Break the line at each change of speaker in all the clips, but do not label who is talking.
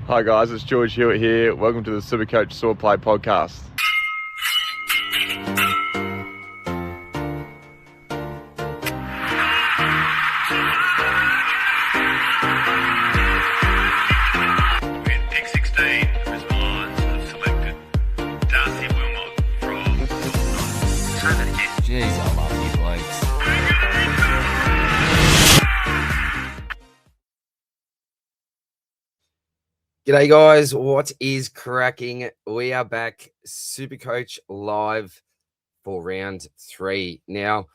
Hi guys, it's George Hewitt here. Welcome to the Supercoach Swordplay podcast.
With pick 16, Chris Lyons have selected Darcy Wilmot from
Jeez, I love you blokes. G'day guys, what is cracking? We are back, Supercoach live for round 3. Now,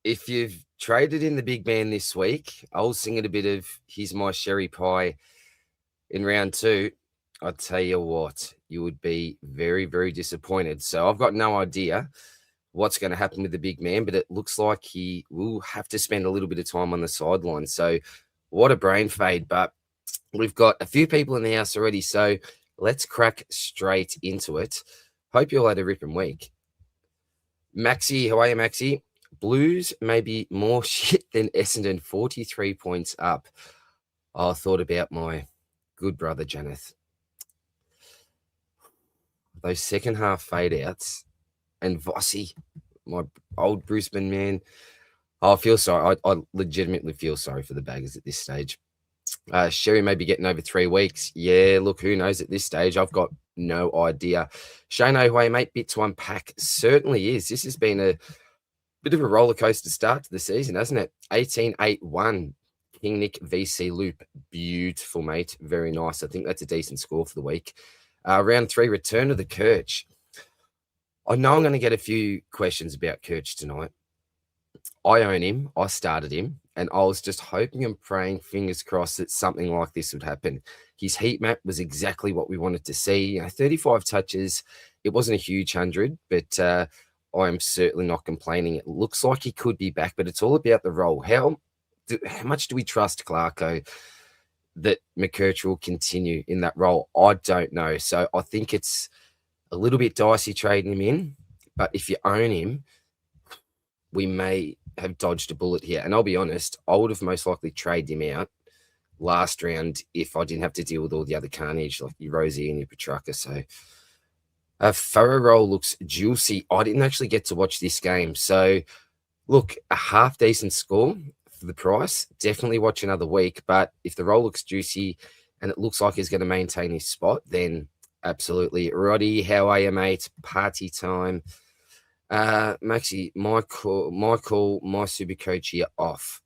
if you've traded in the big man this week, I was singing a bit of Here's My Sherry Pie in round 2. I'll tell you what, you would be very, very disappointed. So I've got no idea what's going to happen with the big man, but it looks like he will have to spend a little bit of time on the sideline. So what a brain fade, but we've got a few people in the house already, so let's crack straight into it. Hope you all had a ripping week. Maxi, how are you, Maxi? Blues maybe more shit than Essendon, 43 points up. I thought about my good brother, Janath. Those second half fade outs and Vossi, my old Brisbane man. I feel sorry. I legitimately feel sorry for the Baggers at this stage. Xerri may be getting over 3 weeks. Yeah, look, who knows at this stage? I've got no idea. Shane O'Way, mate, bit to unpack. Certainly is. This has been a bit of a roller coaster start to the season, hasn't it? 18-8-1. King Nick VC Loop. Beautiful, mate. Very nice. I think that's a decent score for the week. Round 3, return of the Kirch. I know I'm going to get a few questions about Kirch tonight. I own him. I started him. And I was just hoping and praying, fingers crossed, that something like this would happen. His heat map was exactly what we wanted to see. 35 touches. It wasn't a huge 100, but I am certainly not complaining. It looks like he could be back, but it's all about the role. How much do we trust Clarko that McKercher will continue in that role? I don't know. So I think it's a little bit dicey trading him in, but if you own him, we may have dodged a bullet here. And I'll be honest, I would have most likely traded him out last round if I didn't have to deal with all the other carnage like your Rosie and your Petrarca. So Farrow roll looks juicy. I didn't actually get to watch this game. So look, a half decent score for the price. Definitely watch another week. But if the roll looks juicy and it looks like he's going to maintain his spot, then absolutely. Roddy, how are you, mate? Party time. Maxi, my call, my super coach here off.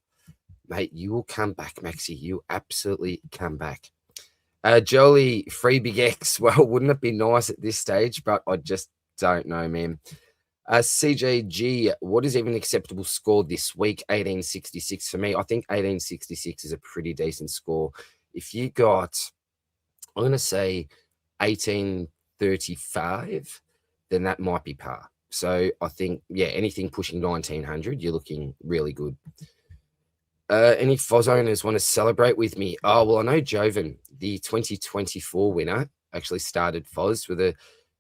Mate, you will come back, Maxi. You absolutely come back. Jolie, free big X. Well, wouldn't it be nice at this stage? But I just don't know, man. CJG, what is even an acceptable score this week? 1866 for me. I think 1866 is a pretty decent score. If you got, I'm going to say 1835, then that might be par. So I think, yeah, anything pushing 1900, you're looking really good. Any Foz owners want to celebrate with me? Oh, well, I know Joven, the 2024 winner, actually started Foz with a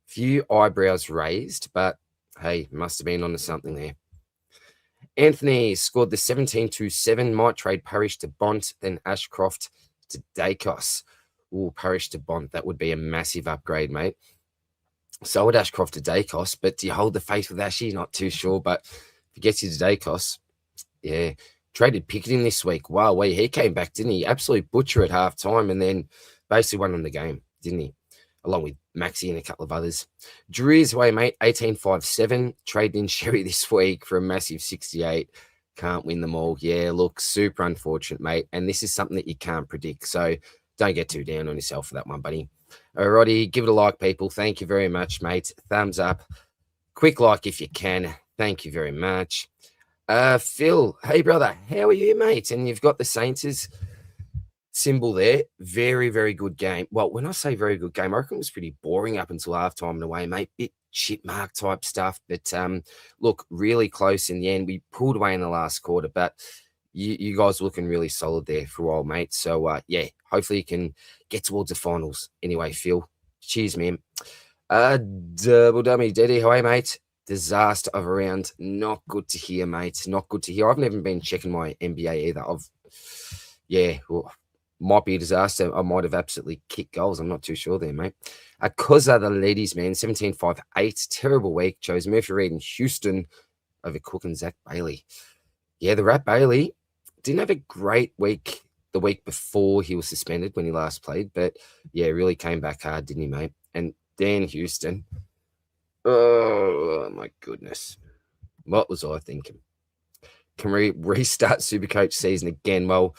few eyebrows raised, but hey, must have been onto something there. Anthony scored the 17-7, might trade Parish to Bont, then Ashcroft to Dacos. Ooh, Parish to Bont, that would be a massive upgrade, mate. So would Ashcroft to Dacos, but do you hold the faith with Ashy? Not too sure, but if he gets you to Dacos, yeah. Traded Picketing this week. Wow, he came back, didn't he? Absolute butcher at halftime and then basically won on the game, didn't he? Along with Maxi and a couple of others. Drew's way, mate, 18-5-7. Trading in Xerri this week for a massive 68. Can't win them all. Yeah, look, super unfortunate, mate. And this is something that you can't predict. So don't get too down on yourself for that one, buddy. Alrighty, give it a like, people. Thank you very much, mate. Thumbs up. Quick like if you can. Thank you very much. Phil, hey, brother. How are you, mate? And you've got the Saints' symbol there. Very, very good game. Well, when I say very good game, I reckon it was pretty boring up until halftime and away, mate. Bit chip mark type stuff. But look, really close in the end. We pulled away in the last quarter, but you guys looking really solid there for a while, mate. So, yeah, hopefully you can get towards the finals. Anyway, Phil, cheers, man. Double dummy, Daddy, how are you, mate? Disaster of a round. Not good to hear, mate. Not good to hear. I've never been checking my NBA either. Yeah, well, might be a disaster. I might have absolutely kicked goals. I'm not too sure there, mate. Koza, the ladies, man, 17-5-8. Terrible week. Chose Murphy Reed and Houston over Cook and Zach Bailey. Yeah, the Rat Bailey didn't have a great week the week before he was suspended when he last played. But, yeah, really came back hard, didn't he, mate? And Dan Houston. Oh, my goodness. What was I thinking? Can we restart Supercoach season again? Well,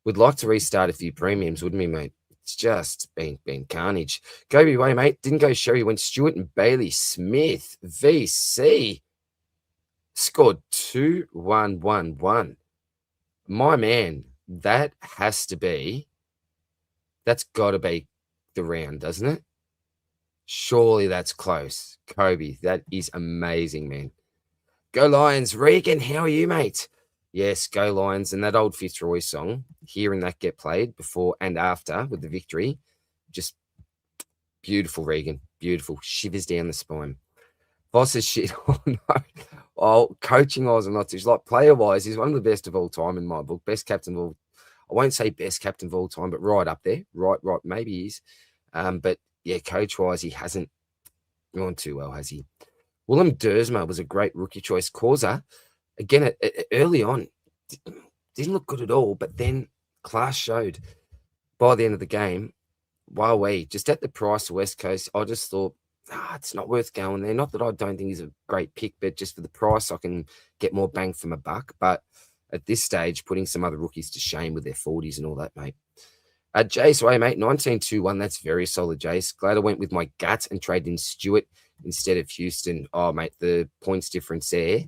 we'd like to restart a few premiums, wouldn't we, mate? It's just been carnage. Go your way, mate. Didn't go Xerri. Went Stewart and Bailey Smith. VC. Scored 2-1-1-1. My man, that's got to be the round, doesn't it? Surely that's close. Kobe, that is amazing, man. Go Lions. Regan, how are you, mate? Yes, go Lions. And that old Fitzroy song, hearing that get played before and after with the victory, just beautiful, Regan. Beautiful. Shivers down the spine. Boss is shit. Oh, no. Oh, coaching-wise, I'm not too like player-wise, he's one of the best of all time in my book. Best captain of all. I won't say best captain of all time, but right up there. Right. Maybe he is. But, yeah, coach-wise, he hasn't gone too well, has he? Willem Dersma was a great rookie choice. Causa, again, early on, didn't look good at all, but then class showed by the end of the game. Just at the price of West Coast, I just thought, it's not worth going there. Not that I don't think he's a great pick, but just for the price, I can get more bang for my buck. But at this stage, putting some other rookies to shame with their 40s and all that, mate. Jace Way, mate, 19-2-1. That's very solid, Jace. Glad I went with my gut and traded in Stewart instead of Houston. Oh, mate, the points difference there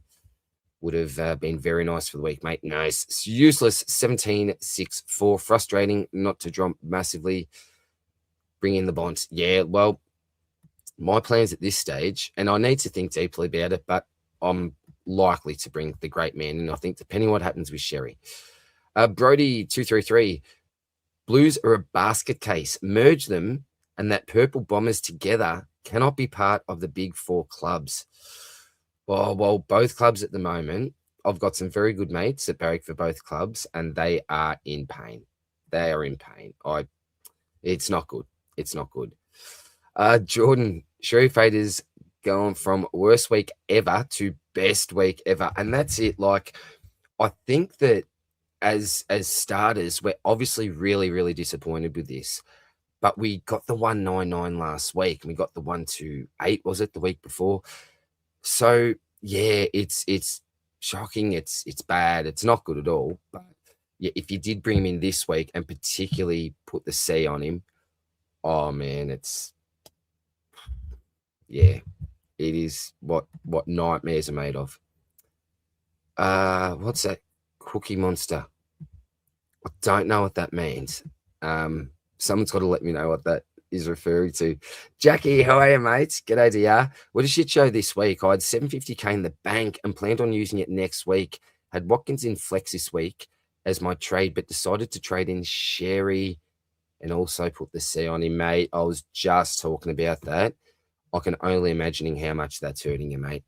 would have been very nice for the week, mate. Nice. It's useless, 17-6-4. Frustrating not to drop massively. Bring in the bonds. Yeah, well, my plans at this stage, and I need to think deeply about it, but I'm likely to bring the great man in. I think depending on what happens with Xerri. Brody 233. Blues are a basket case. Merge them, and that purple Bombers together cannot be part of the big four clubs. Well, both clubs at the moment, I've got some very good mates that barrack for both clubs, and they are in pain. They are in pain. It's not good. It's not good. Jordan, Xerri Faders going from worst week ever to best week ever. And that's it. Like, I think that as starters, we're obviously really, really disappointed with this. But we got the 199 last week, and we got the 128, was it, the week before? So yeah, it's shocking. It's bad. It's not good at all. But yeah, if you did bring him in this week and particularly put the C on him, oh man, it is what nightmares are made of. What's that? Cookie Monster. I don't know what that means. Someone's got to let me know what that is referring to. Jackie, how are you, mate? G'day to ya. What a shit show this week. I had $750K in the bank and planned on using it next week. Had Watkins in flex this week as my trade, but decided to trade in Xerri and also put the C on him, mate. I was just talking about that. I can only imagining how much that's hurting you, mate.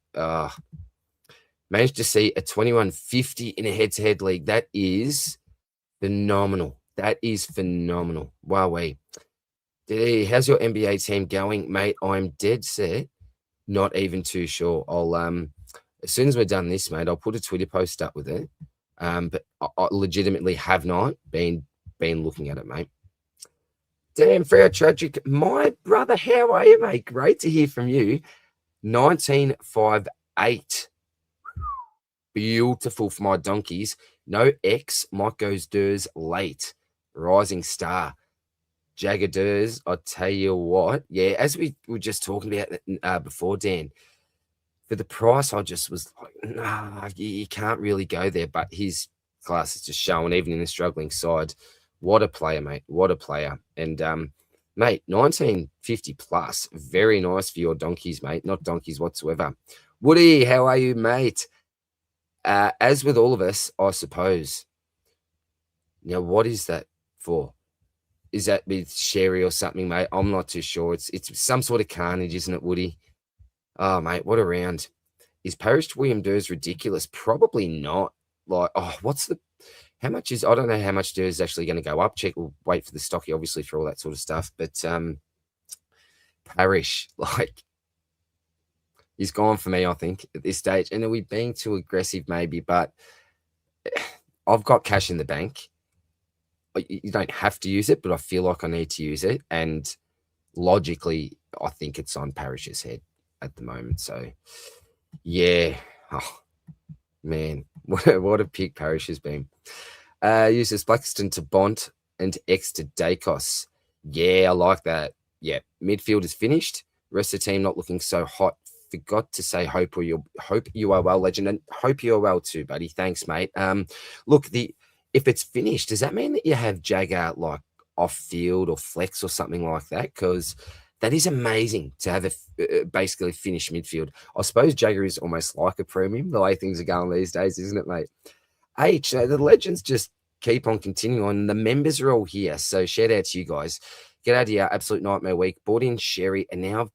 Managed to see a 2150 in a head-to-head league. That is phenomenal. That is phenomenal. Wowee. How's your NBA team going, mate? I'm dead set. Not even too sure. I'll as soon as we're done this, mate, I'll put a Twitter post up with it. But I legitimately have not been looking at it, mate. Damn, Freo Tragic. My brother, how are you, mate? Great to hear from you. 1958. Beautiful for my donkeys. No X. Mike goes Durs late. Rising Star. Jagger Durs, I tell you what. Yeah, as we were just talking about before, Dan, for the price, I just was like, nah, you can't really go there. But his class is just showing, even in a struggling side. What a player, mate. What a player. And, mate, 1950 plus. Very nice for your donkeys, mate. Not donkeys whatsoever. Woody, how are you, mate? As with all of us, I suppose. Now, what is that for? Is that with Xerri or something, mate? I'm not too sure. It's some sort of carnage, isn't it, Woody? Oh, mate, what a round. Is Parish to William Durs ridiculous? Probably not. Like, what's the... How much is, I don't know how much is actually going to go up. We'll wait for the stocky, obviously, for all that sort of stuff. But Parrish, like, he's gone for me, I think, at this stage. And are we being too aggressive? Maybe, but I've got cash in the bank. You don't have to use it, but I feel like I need to use it. And logically, I think it's on Parrish's head at the moment. So, yeah. Oh, man, what a pick Parrish has been. Uses Blackstone to Bont and X to Dacos. Yeah, I like that. Yeah, midfield is finished. Rest of the team not looking so hot. Forgot to say hope you are well, legend, and hope you are well too, buddy. Thanks, mate. Look, if it's finished, does that mean that you have Jagger like off field or flex or something like that? Because that is amazing to have a basically finished midfield. I suppose Jagger is almost like a premium, the way things are going these days, isn't it, mate? H, the legends just keep on continuing on. The members are all here, so shout out to you guys. Get out of your absolute nightmare week. Bought in Xerri, and now I've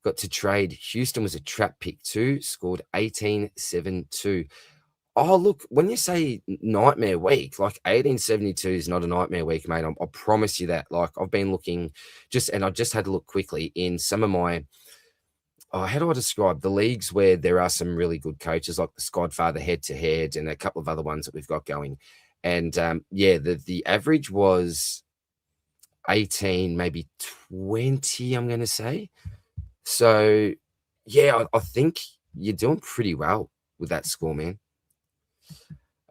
got to trade. Houston was a trap pick too. Scored 18-7-2. Oh, look, when you say nightmare week, like 1872 is not a nightmare week, mate. I promise you that. Like, I've been looking and I just had to look quickly in some of my, how do I describe the leagues where there are some really good coaches, like the Squadfather head-to-head and a couple of other ones that we've got going. And, yeah, the average was 18, maybe 20, I'm going to say. So, yeah, I think you're doing pretty well with that score, man.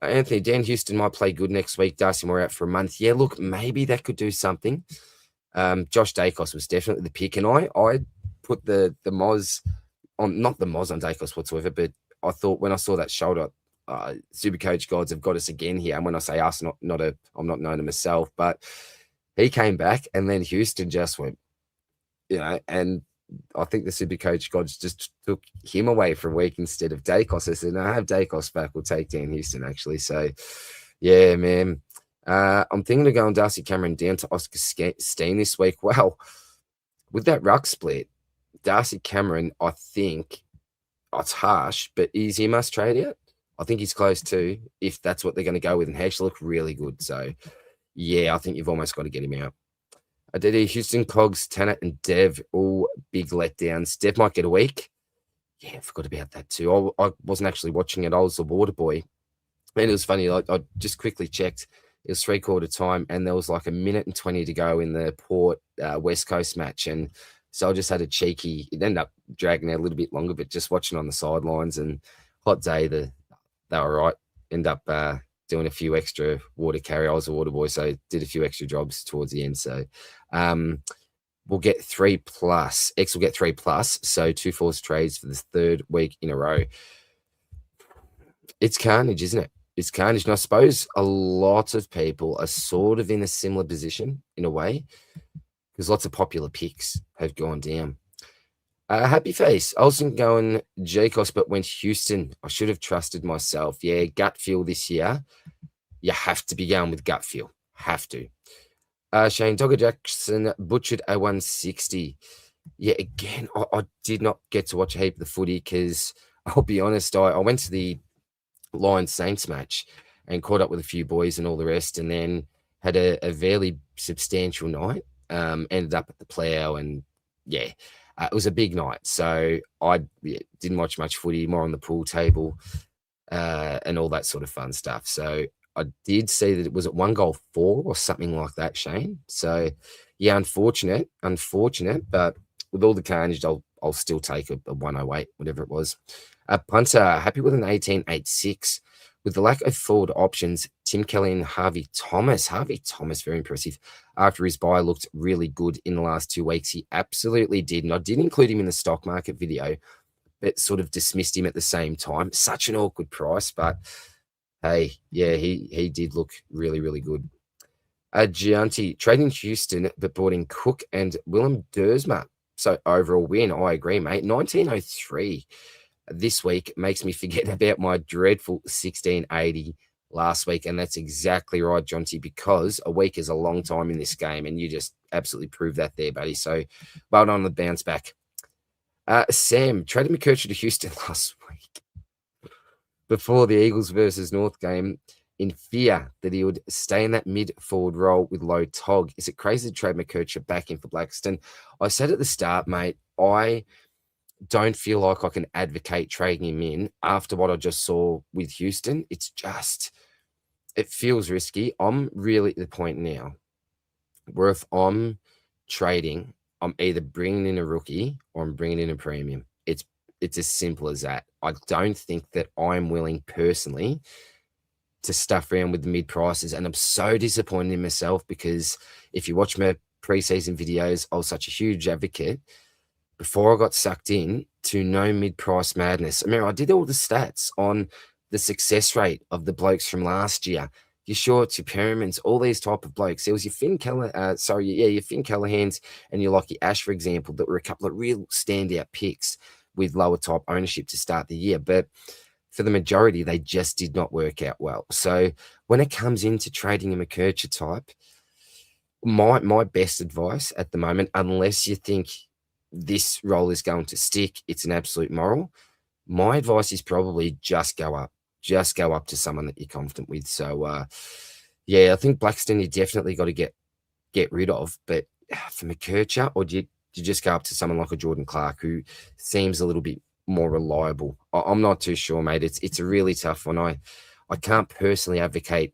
Anthony, Dan Houston might play good next week. Darcy Moore out for a month. Yeah, look, maybe that could do something. Josh Dacos was definitely the pick, and I put the Moz on, not the Moz on Dacos whatsoever, but I thought when I saw that shoulder, Supercoach gods have got us again here. And when I say us, I'm not known to myself, but he came back, and then Houston just went, and I think the Supercoach gods just took him away for a week instead of Dacos. I said, no, I have Dacos back. We'll take Dan Houston, actually. So, yeah, man. I'm thinking of going Darcy Cameron down to Oscar Steen this week. Well, with that ruck split, Darcy Cameron, I think, it's harsh, but is he must trade out? I think he's close to, if that's what they're going to go with. And he actually look really good. So, yeah, I think you've almost got to get him out. I did Houston, Cogs, Tanner, and Dev, all big letdowns. Dev might get a week. Yeah, I forgot about that too. I wasn't actually watching it. I was the water boy. And it was funny. I just quickly checked. It was 3/4 time, and there was like 1:20 to go in the Port West Coast match. And so I just had a cheeky, it ended up dragging out a little bit longer, but just watching on the sidelines. And hot day, they were right. End up doing a few extra water carry. I was a water boy, so did a few extra jobs towards the end. So we'll get 3+. X will get 3+. So 2 force trades for the 3rd week in a row. It's carnage, isn't it? It's carnage. And I suppose a lot of people are sort of in a similar position in a way, because lots of popular picks have gone down. Happy face. I wasn't going Jacos, but went Houston. I should have trusted myself. Yeah, gut feel this year. You have to be going with gut feel. Have to. Shane Dogger Jackson butchered a 160. Yeah, again, I did not get to watch a heap of the footy because I'll be honest, I went to the Lions Saints match and caught up with a few boys and all the rest, and then had a fairly substantial night. Ended up at the Plough, and yeah. It was a big night, so I didn't watch much footy, more on the pool table and all that sort of fun stuff. So I did see that it was at 1 goal 4 or something like that, Shane. So, yeah, unfortunate, but with all the carnage, I'll still take a 108, whatever it was. Punter, happy with an 18.86. With the lack of forward options, Tim Kelly and Harvey Thomas. Harvey Thomas, very impressive. After his buy, looked really good in the last 2 weeks. He absolutely did. And I did include him in the stock market video, but sort of dismissed him at the same time. Such an awkward price, but hey, yeah, he did look really, really good. Gianti, trading Houston, but bought in Cook and Willem Dersma. So overall win, I agree, mate. 1903 this week makes me forget about my dreadful 1680 last week. And that's exactly right, Jonty, because a week is a long time in this game, and you just absolutely proved that there, buddy. So well done on the bounce back. Sam, traded McKercher to Houston last week before the Eagles versus North game. in fear that he would stay in that mid-forward role with low tog. Is it crazy to trade McKercher back in for Blackstone? I said at the start, mate, I don't feel like I can advocate trading him in after what I just saw with Houston. It's just, it feels risky. I'm really at the point now where if I'm trading, I'm either bringing in a rookie or I'm bringing in a premium. It's as simple as that. I don't think that I'm willing personally to stuff around with the mid prices, and I'm so disappointed in myself because if you watch my preseason videos, I was such a huge advocate before I got sucked in to no mid price madness. I mean, I did all the stats on the success rate of the blokes from last year. Your Shorts, your Perrimans, all these type of blokes. There was your Finn your Finn Callahans and your Lockie Ash, for example, that were a couple of real standout picks with lower type ownership to start the year. But for the majority, they just did not work out well. So when it comes into trading a McKercher type, my best advice at the moment, unless you think this role is going to stick, it's an absolute moral, my advice is probably just go up. Just go up to someone that you're confident with. So, yeah, I think Blackstone you definitely got to get rid of. But for McKercher, or do you just go up to someone like a Jordan Clark who seems a little bit more reliable? I'm not too sure, mate. It's a really tough one. I can't personally advocate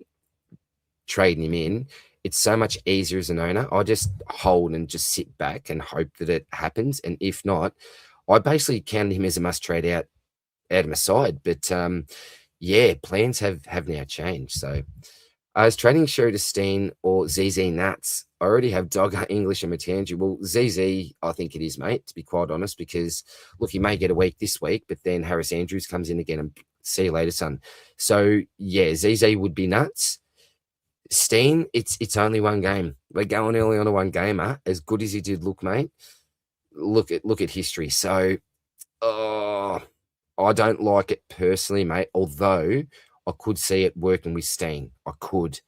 trading him in. It's so much easier as an owner. I just hold and just sit back and hope that it happens. And if not, I basically counted him as a must trade out of my side. But yeah, plans have now changed. So I was trading Xerri to Steen or ZZ Nats. I already have Dogger, English, and Matangi. Well, ZZ, I think it is, mate, to be quite honest, because, look, he may get a week this week, but then Harris Andrews comes in again and see you later, son. So, yeah, ZZ would be nuts. Steen, it's only one game. We're going early on a one gamer. As good as he did look, mate, look at history. So, I don't like it personally, mate, although I could see it working with Steen. I could.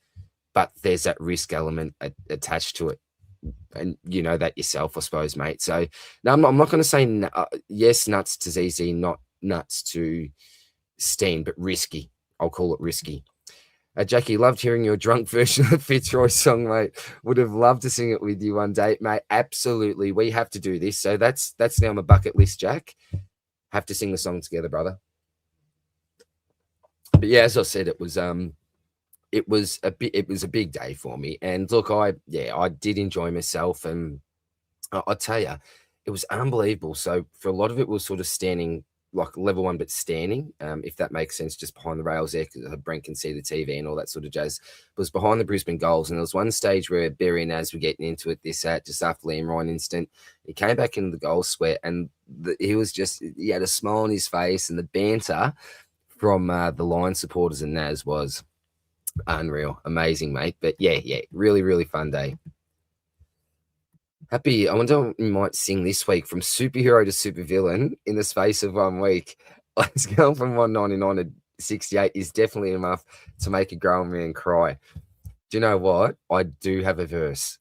But there's that risk element attached to it. And you know that yourself, I suppose, mate. So, no, I'm not going to say yes, nuts to ZZ, not nuts to Steen, but risky. I'll call it risky. Jackie, loved hearing your drunk version of the Fitzroy song, mate. Would have loved to sing it with you one day, mate. Absolutely. We have to do this. So that's now on my bucket list, Jack. Have to sing the song together, brother. But yeah, as I said, it was a big day for me. And look, I did enjoy myself, and I'll tell you, it was unbelievable. So for a lot of it was sort of standing like level one, but standing, if that makes sense, just behind the rails there, because Brent can see the TV and all that sort of jazz. It was behind the Brisbane goals, and there was one stage where Barry and Naz were getting into it just after Liam Ryan instant. He came back into the goal sweat, and he had a smile on his face, and the banter from the Lions supporters and Naz was unreal. Amazing, mate. But yeah, really, really fun day. Happy. I wonder what we might sing this week, from superhero to supervillain in the space of 1 week. Let's go from 199 to 68 is definitely enough to make a grown man cry. Do you know what? I do have a verse.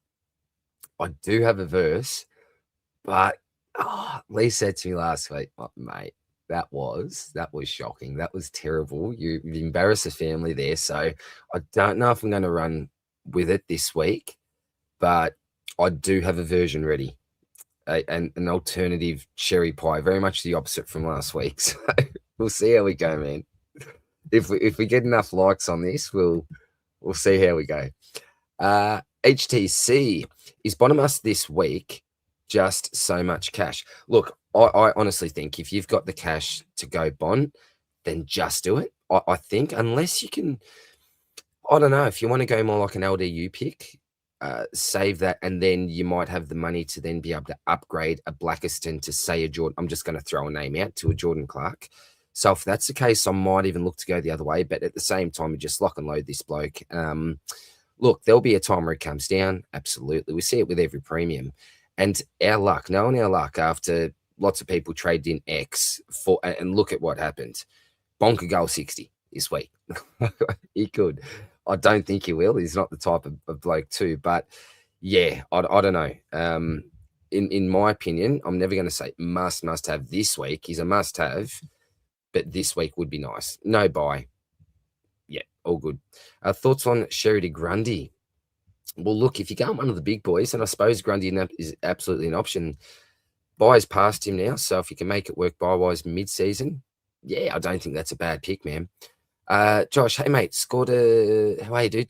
But Lee said to me last week, oh, mate, that was shocking. That was terrible. You've embarrassed the family there. So I don't know if I'm going to run with it this week, but I do have a version ready, and an alternative cherry pie, very much the opposite from last week. So we'll see how we go, man. If we get enough likes on this, we'll see how we go. HTC is bottom us this week. Just so much cash. Look, I honestly think if you've got the cash to go bond, then just do it. I think unless you can, I don't know, if you want to go more like an LDU pick, save that, and then you might have the money to then be able to upgrade a Blackiston to, say, a Jordan. I'm just going to throw a name out, to a Jordan Clark. So if that's the case, I might even look to go the other way. But at the same time, you just lock and load this bloke. Look, there'll be a time where it comes down. Absolutely. We see it with every premium. And knowing our luck, after lots of people traded in X and look at what happened. Bonker goal 60 this week. He could. I don't think he will. He's not the type of bloke too. But yeah, I don't know. In my opinion, I'm never going to say must have this week. He's a must have, but this week would be nice. No buy. Yeah, All good. Thoughts on Xerri to Grundy? Well, look, if you go one of the big boys, and I suppose Grundy is absolutely an option. Buy's past him now, so if you can make it work buy-wise mid-season, yeah, I don't think that's a bad pick, man. Josh, hey, mate, scored how are you, dude?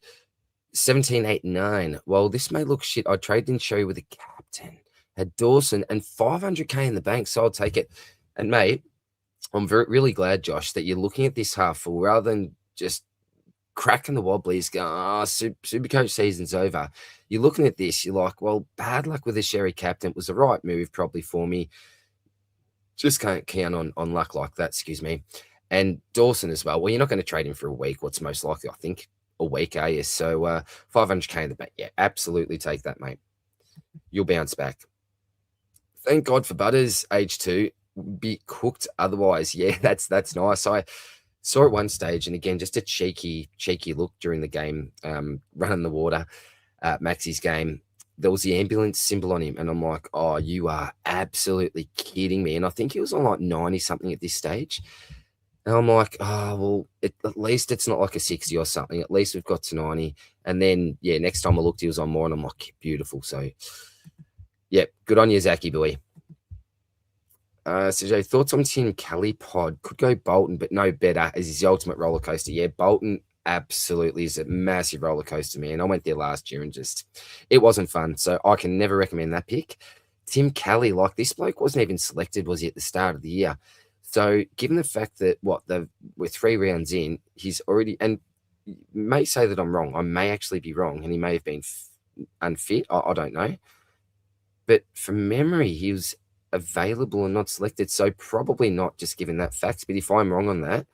17.89. Well, this may look shit. I traded in Xerri with a captain, had Dawson, and 500k in the bank, so I'll take it. And, mate, I'm really glad, Josh, that you're looking at this half full rather than just cracking the wobblies, going, oh, Supercoach season's over. You're looking at this, you're like, well, bad luck with the Xerri captain. It was the right move probably for me. Just can't count on luck like that, excuse me. And Dawson as well. Well, you're not going to trade him for a week. What's most likely, I think, a week, eh? So 500k in the bank. Yeah, absolutely take that, mate. You'll bounce back. Thank God for Butters, age 2. Be cooked otherwise. Yeah, that's nice. I saw at one stage, and again, just a cheeky look during the game, running the water, Maxi's game. There was the ambulance symbol on him, and I'm like, oh, you are absolutely kidding me. And I think he was on like 90 something at this stage. And I'm like, oh, well, at least it's not like a 60 or something. At least we've got to 90. And then, yeah, next time I looked, he was on more, and I'm like, beautiful. So, yeah, good on you, Zachy boy. So, thoughts on Tim Kelly pod? Could go Bolton, but no better as his ultimate roller coaster. Yeah, Bolton absolutely is a massive roller coaster, man. I went there last year and just, it wasn't fun. So I can never recommend that pick. Tim Kelly, like this bloke wasn't even selected, was he, at the start of the year? So given the fact that we're 3 rounds in, he's already, and you may say that I'm wrong. I may actually be wrong, and he may have been unfit. I don't know. But from memory, he was available and not selected. So probably not, just given that fact. But if I'm wrong on that,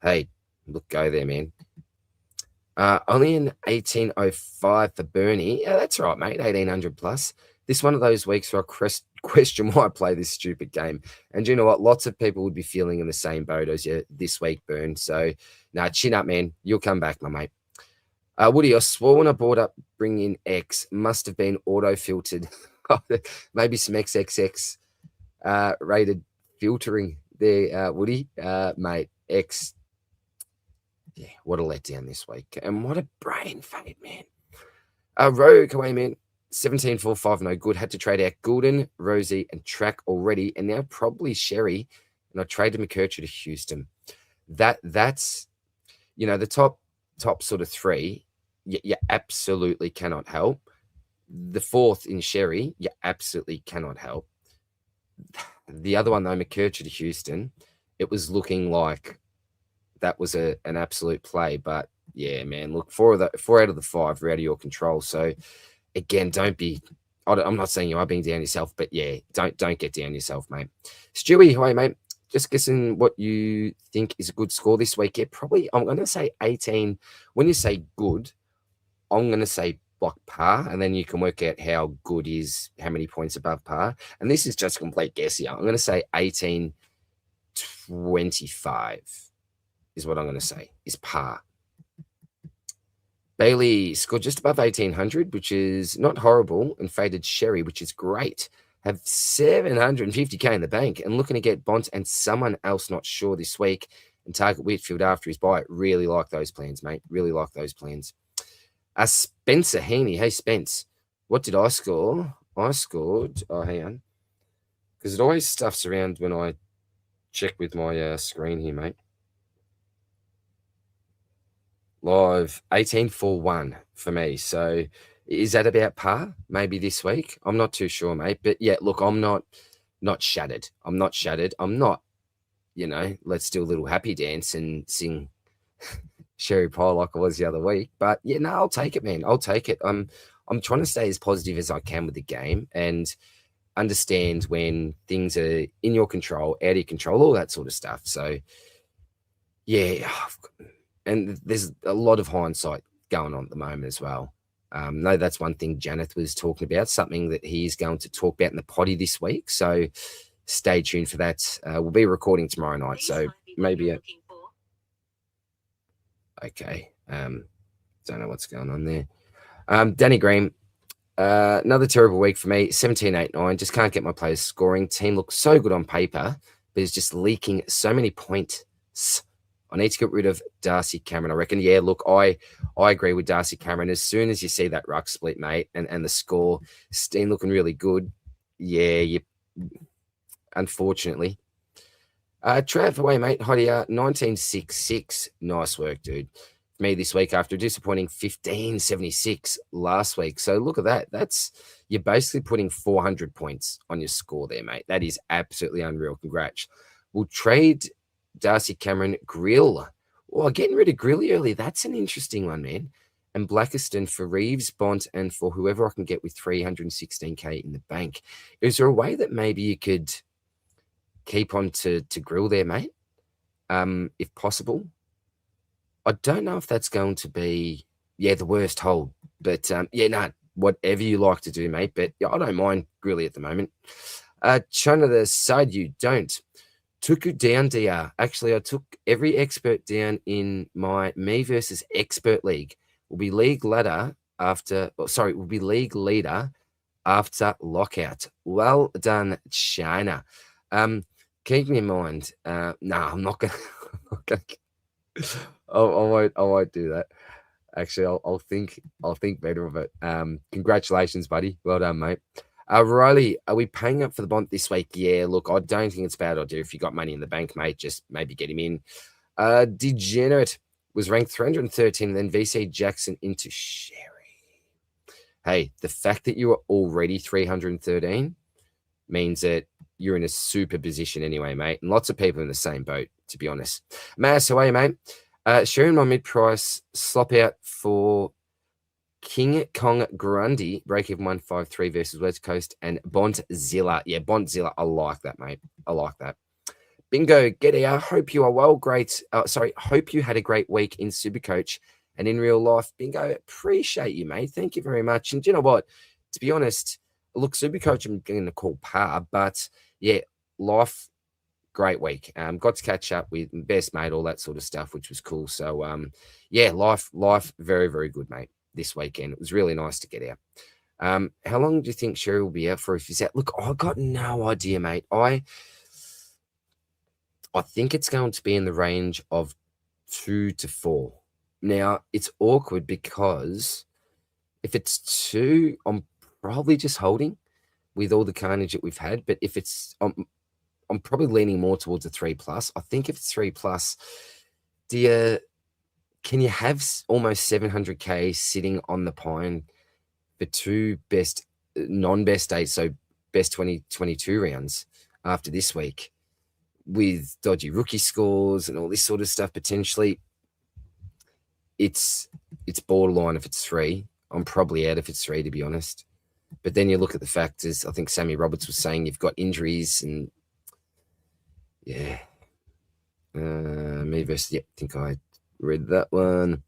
hey, look, go there, man. Only an 1805 for Bernie. Yeah, that's right, mate. 1800 plus. This one of those weeks where I question why I play this stupid game. And you know what? Lots of people would be feeling in the same boat as you this week, Burn. So, chin up, man. You'll come back, my mate. Woody, I swore when I brought up bring in X, must have been auto-filtered. Maybe some XXX rated filtering there, Woody. Mate, X. Yeah, what a letdown this week. And what a brain fade, man. Rogue away, man. 17.45, no good. Had to trade out Goulden, Rosie, and Track already, and now probably Xerri. And I traded McKercher to Houston. That's the top sort of 3. You absolutely cannot help. The 4th in Xerri, you absolutely cannot help. The other one though, McKercher to Houston, it was looking like that was an absolute play. But yeah, man, look, 4 out of the 5 are out of your control. So again, I'm not saying you are being down yourself, but yeah, don't get down yourself, mate. Stewie, hi, mate. Just guessing what you think is a good score this week. Yeah, probably I'm going to say 18. When you say good, I'm going to say like par, and then you can work out how good is how many points above par. And this is just a complete guess here. I'm going to say 18.25 is what I'm going to say is par. Bailey scored just above 1800, which is not horrible, and faded Xerri, which is great. Have 750k in the bank and looking to get Bont and someone else not sure this week and target Whitfield after his buy. Really like those plans, mate. Really like those plans. Spencer Heaney. Hey, Spence. What did I score? I scored, hang on, because it always stuffs around when I check with my screen here, mate. Live 18.41 for me. So is that about par maybe this week? I'm not too sure, mate. But yeah, look, I'm not shattered. I'm not shattered. I'm not, let's do a little happy dance and sing Xerri Pie like I was the other week. But yeah, no, I'll take it, man. I'll take it. I'm trying to stay as positive as I can with the game and understand when things are in your control, out of your control, all that sort of stuff. So yeah, and there's a lot of hindsight going on at the moment as well. No, that's one thing Janath was talking about, something that he's going to talk about in the potty this week. So stay tuned for that. We'll be recording tomorrow night. So maybe okay. Don't know what's going on there. Danny Green, another terrible week for me. 17.89. Just can't get my players scoring. Team looks so good on paper, but is just leaking so many points I need to get rid of Darcy Cameron. I reckon, yeah, look, I agree with Darcy Cameron. As soon as you see that ruck split, mate, and the score, Steen looking really good, yeah, you unfortunately. Trav, away, mate. Hodia, 1966. Nice work, dude. For me this week after a disappointing 1576 last week. So look at that. You're basically putting 400 points on your score there, mate. That is absolutely unreal. Congrats. We'll trade Darcy Cameron Grill. Oh, getting rid of Grilly early. That's an interesting one, man. And Blackiston for Reeves, Bont, and for whoever I can get with 316k in the bank. Is there a way that maybe you could keep on to Grill there, mate? If possible. I don't know if that's going to be, the worst hold. But, whatever you like to do, mate. But I don't mind Grilly at the moment. China the side you don't. Took you down, DR. Actually, I took every expert down in my me versus expert league. We'll be league leader after lockout. Well done, China. Keep me in mind. I'm not gonna. I won't do that. Actually, I'll think better of it. Congratulations, buddy. Well done, mate. Riley, are we paying up for the Bont this week? Yeah, look, I don't think it's a bad idea. If you got money in the bank, mate, just maybe get him in. Degenerate was ranked 313, and then VC Jackson into Xerri. Hey, the fact that you are already 313 means that you're in a super position anyway, mate. And lots of people in the same boat, to be honest. Mass away, mate. Sharing my mid-price slop out for King Kong Grundy, break-even 153 versus West Coast, and Bontzilla. Yeah, Bontzilla. I like that, mate. I like that. Bingo, get out. Hope you are well. Great. Hope you had a great week in Supercoach and in real life. Bingo, appreciate you, mate. Thank you very much. And you know what? To be honest, look, Supercoach, I'm going to call par, but yeah, life, great week. Got to catch up with best mate, all that sort of stuff, which was cool. So, life, very, very good, mate. This weekend. It was really nice to get out. How long do you think Xerri will be out for if he's out? Look, I got no idea, mate. I think it's going to be in the range of 2 to 4. Now, it's awkward because if it's 2, I'm probably just holding with all the carnage that we've had. But if it's, I'm probably leaning more towards a 3+. I think if it's 3+, can you have almost 700k sitting on the pine for 2 best, non-best 8, so best 2022 rounds after this week with dodgy rookie scores and all this sort of stuff potentially? It's borderline if it's 3. I'm probably out if it's 3, to be honest. But then you look at the factors. I think Sammy Roberts was saying you've got injuries and me versus, I think I read that one.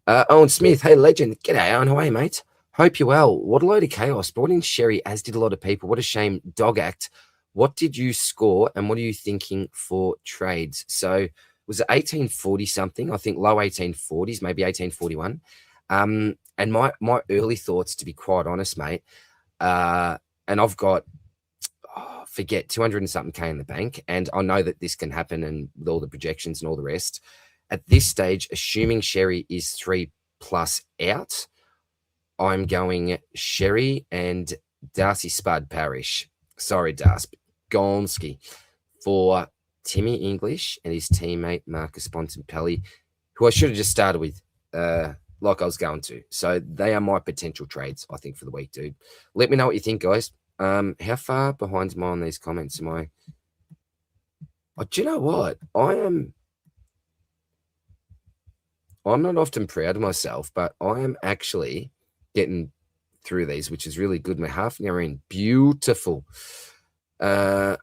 Owen Smith, hey legend, g'day Owen, how are you, mate? Hope you're well. What a load of chaos. Brought in Xerri, as did a lot of people. What a shame. Dog act. What did you score and what are you thinking for trades? So was it 1840 something? I think low 1840s, maybe 1841. And my early thoughts, to be quite honest, mate, and I've got forget 200 and something K in the bank, and I know that this can happen and with all the projections and all the rest. At this stage, assuming Xerri is 3+ out, I'm going Xerri and Darcy Spud Parish. Sorry, Darcy. Gonski for Timmy English and his teammate Marcus Bontempelli, who I should have just started with, like I was going to. So they are my potential trades, I think, for the week, dude. Let me know what you think, guys. How far behind am I on these comments? Am I? Oh, do you know what? I'm not often proud of myself, but I am actually getting through these, which is really good. My half an hour in. Beautiful. Driz,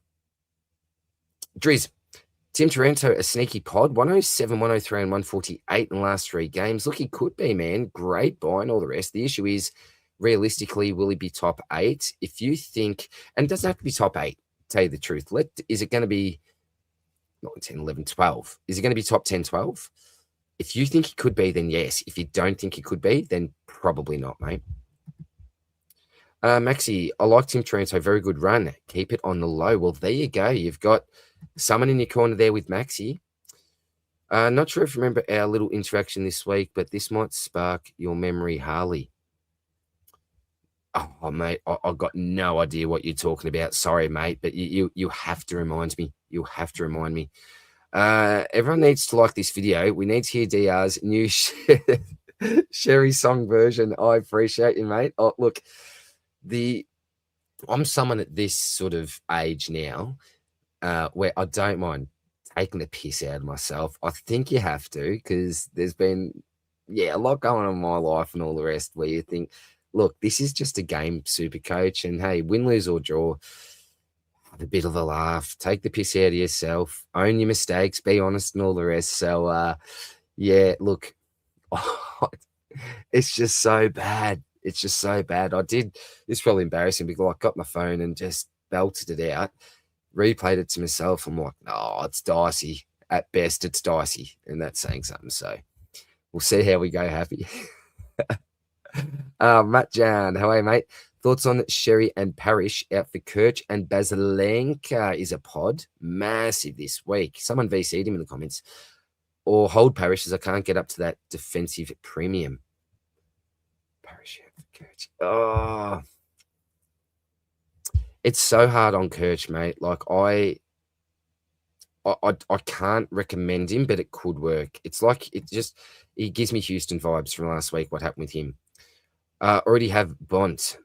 Tim Taranto, a sneaky pod, 107, 103, and 148 in the last 3 games. Look, he could be, man. Great buy and all the rest. The issue is, realistically, will he be top 8? If you think, and it doesn't have to be top 8, tell you the truth. Is it going to be not 10, 11, 12? Is it going to be top 10, 12? If you think he could be, then yes. If you don't think he could be, then probably not, mate. Maxi, I like Tim Taranto. Very good run. Keep it on the low. Well, there you go. You've got someone in your corner there with Maxi. Not sure if you remember our little interaction this week, but this might spark your memory, Harley. Oh, mate, I got no idea what you're talking about. Sorry, mate, but you have to remind me. You have to remind me. Everyone needs to like this video. We need to hear DR's new Xerri song version. I appreciate you, mate. Oh, look, I'm someone at this sort of age now where I don't mind taking the piss out of myself. I think you have to, because there's been, a lot going on in my life and all the rest where you think, look, this is just a game, Supercoach, and hey, win, lose or draw, have a bit of a laugh, take the piss out of yourself, own your mistakes, be honest and all the rest. So, look, it's just so bad. It's just so bad. It's probably embarrassing because I got my phone and just belted it out, replayed it to myself. I'm like, no, it's dicey. At best, it's dicey. And that's saying something. So we'll see how we go, Happy. Matt Jan, how are you, mate? Thoughts on Xerri and Parish out for Kirch and Basilenka is a pod. Massive this week. Someone VC'd him in the comments. Or hold Parish as I can't get up to that defensive premium. Parish out for Kirch. Oh. It's so hard on Kirch, mate. Like, I can't recommend him, but it could work. It's like, he gives me Houston vibes from last week, what happened with him. Already have Bont.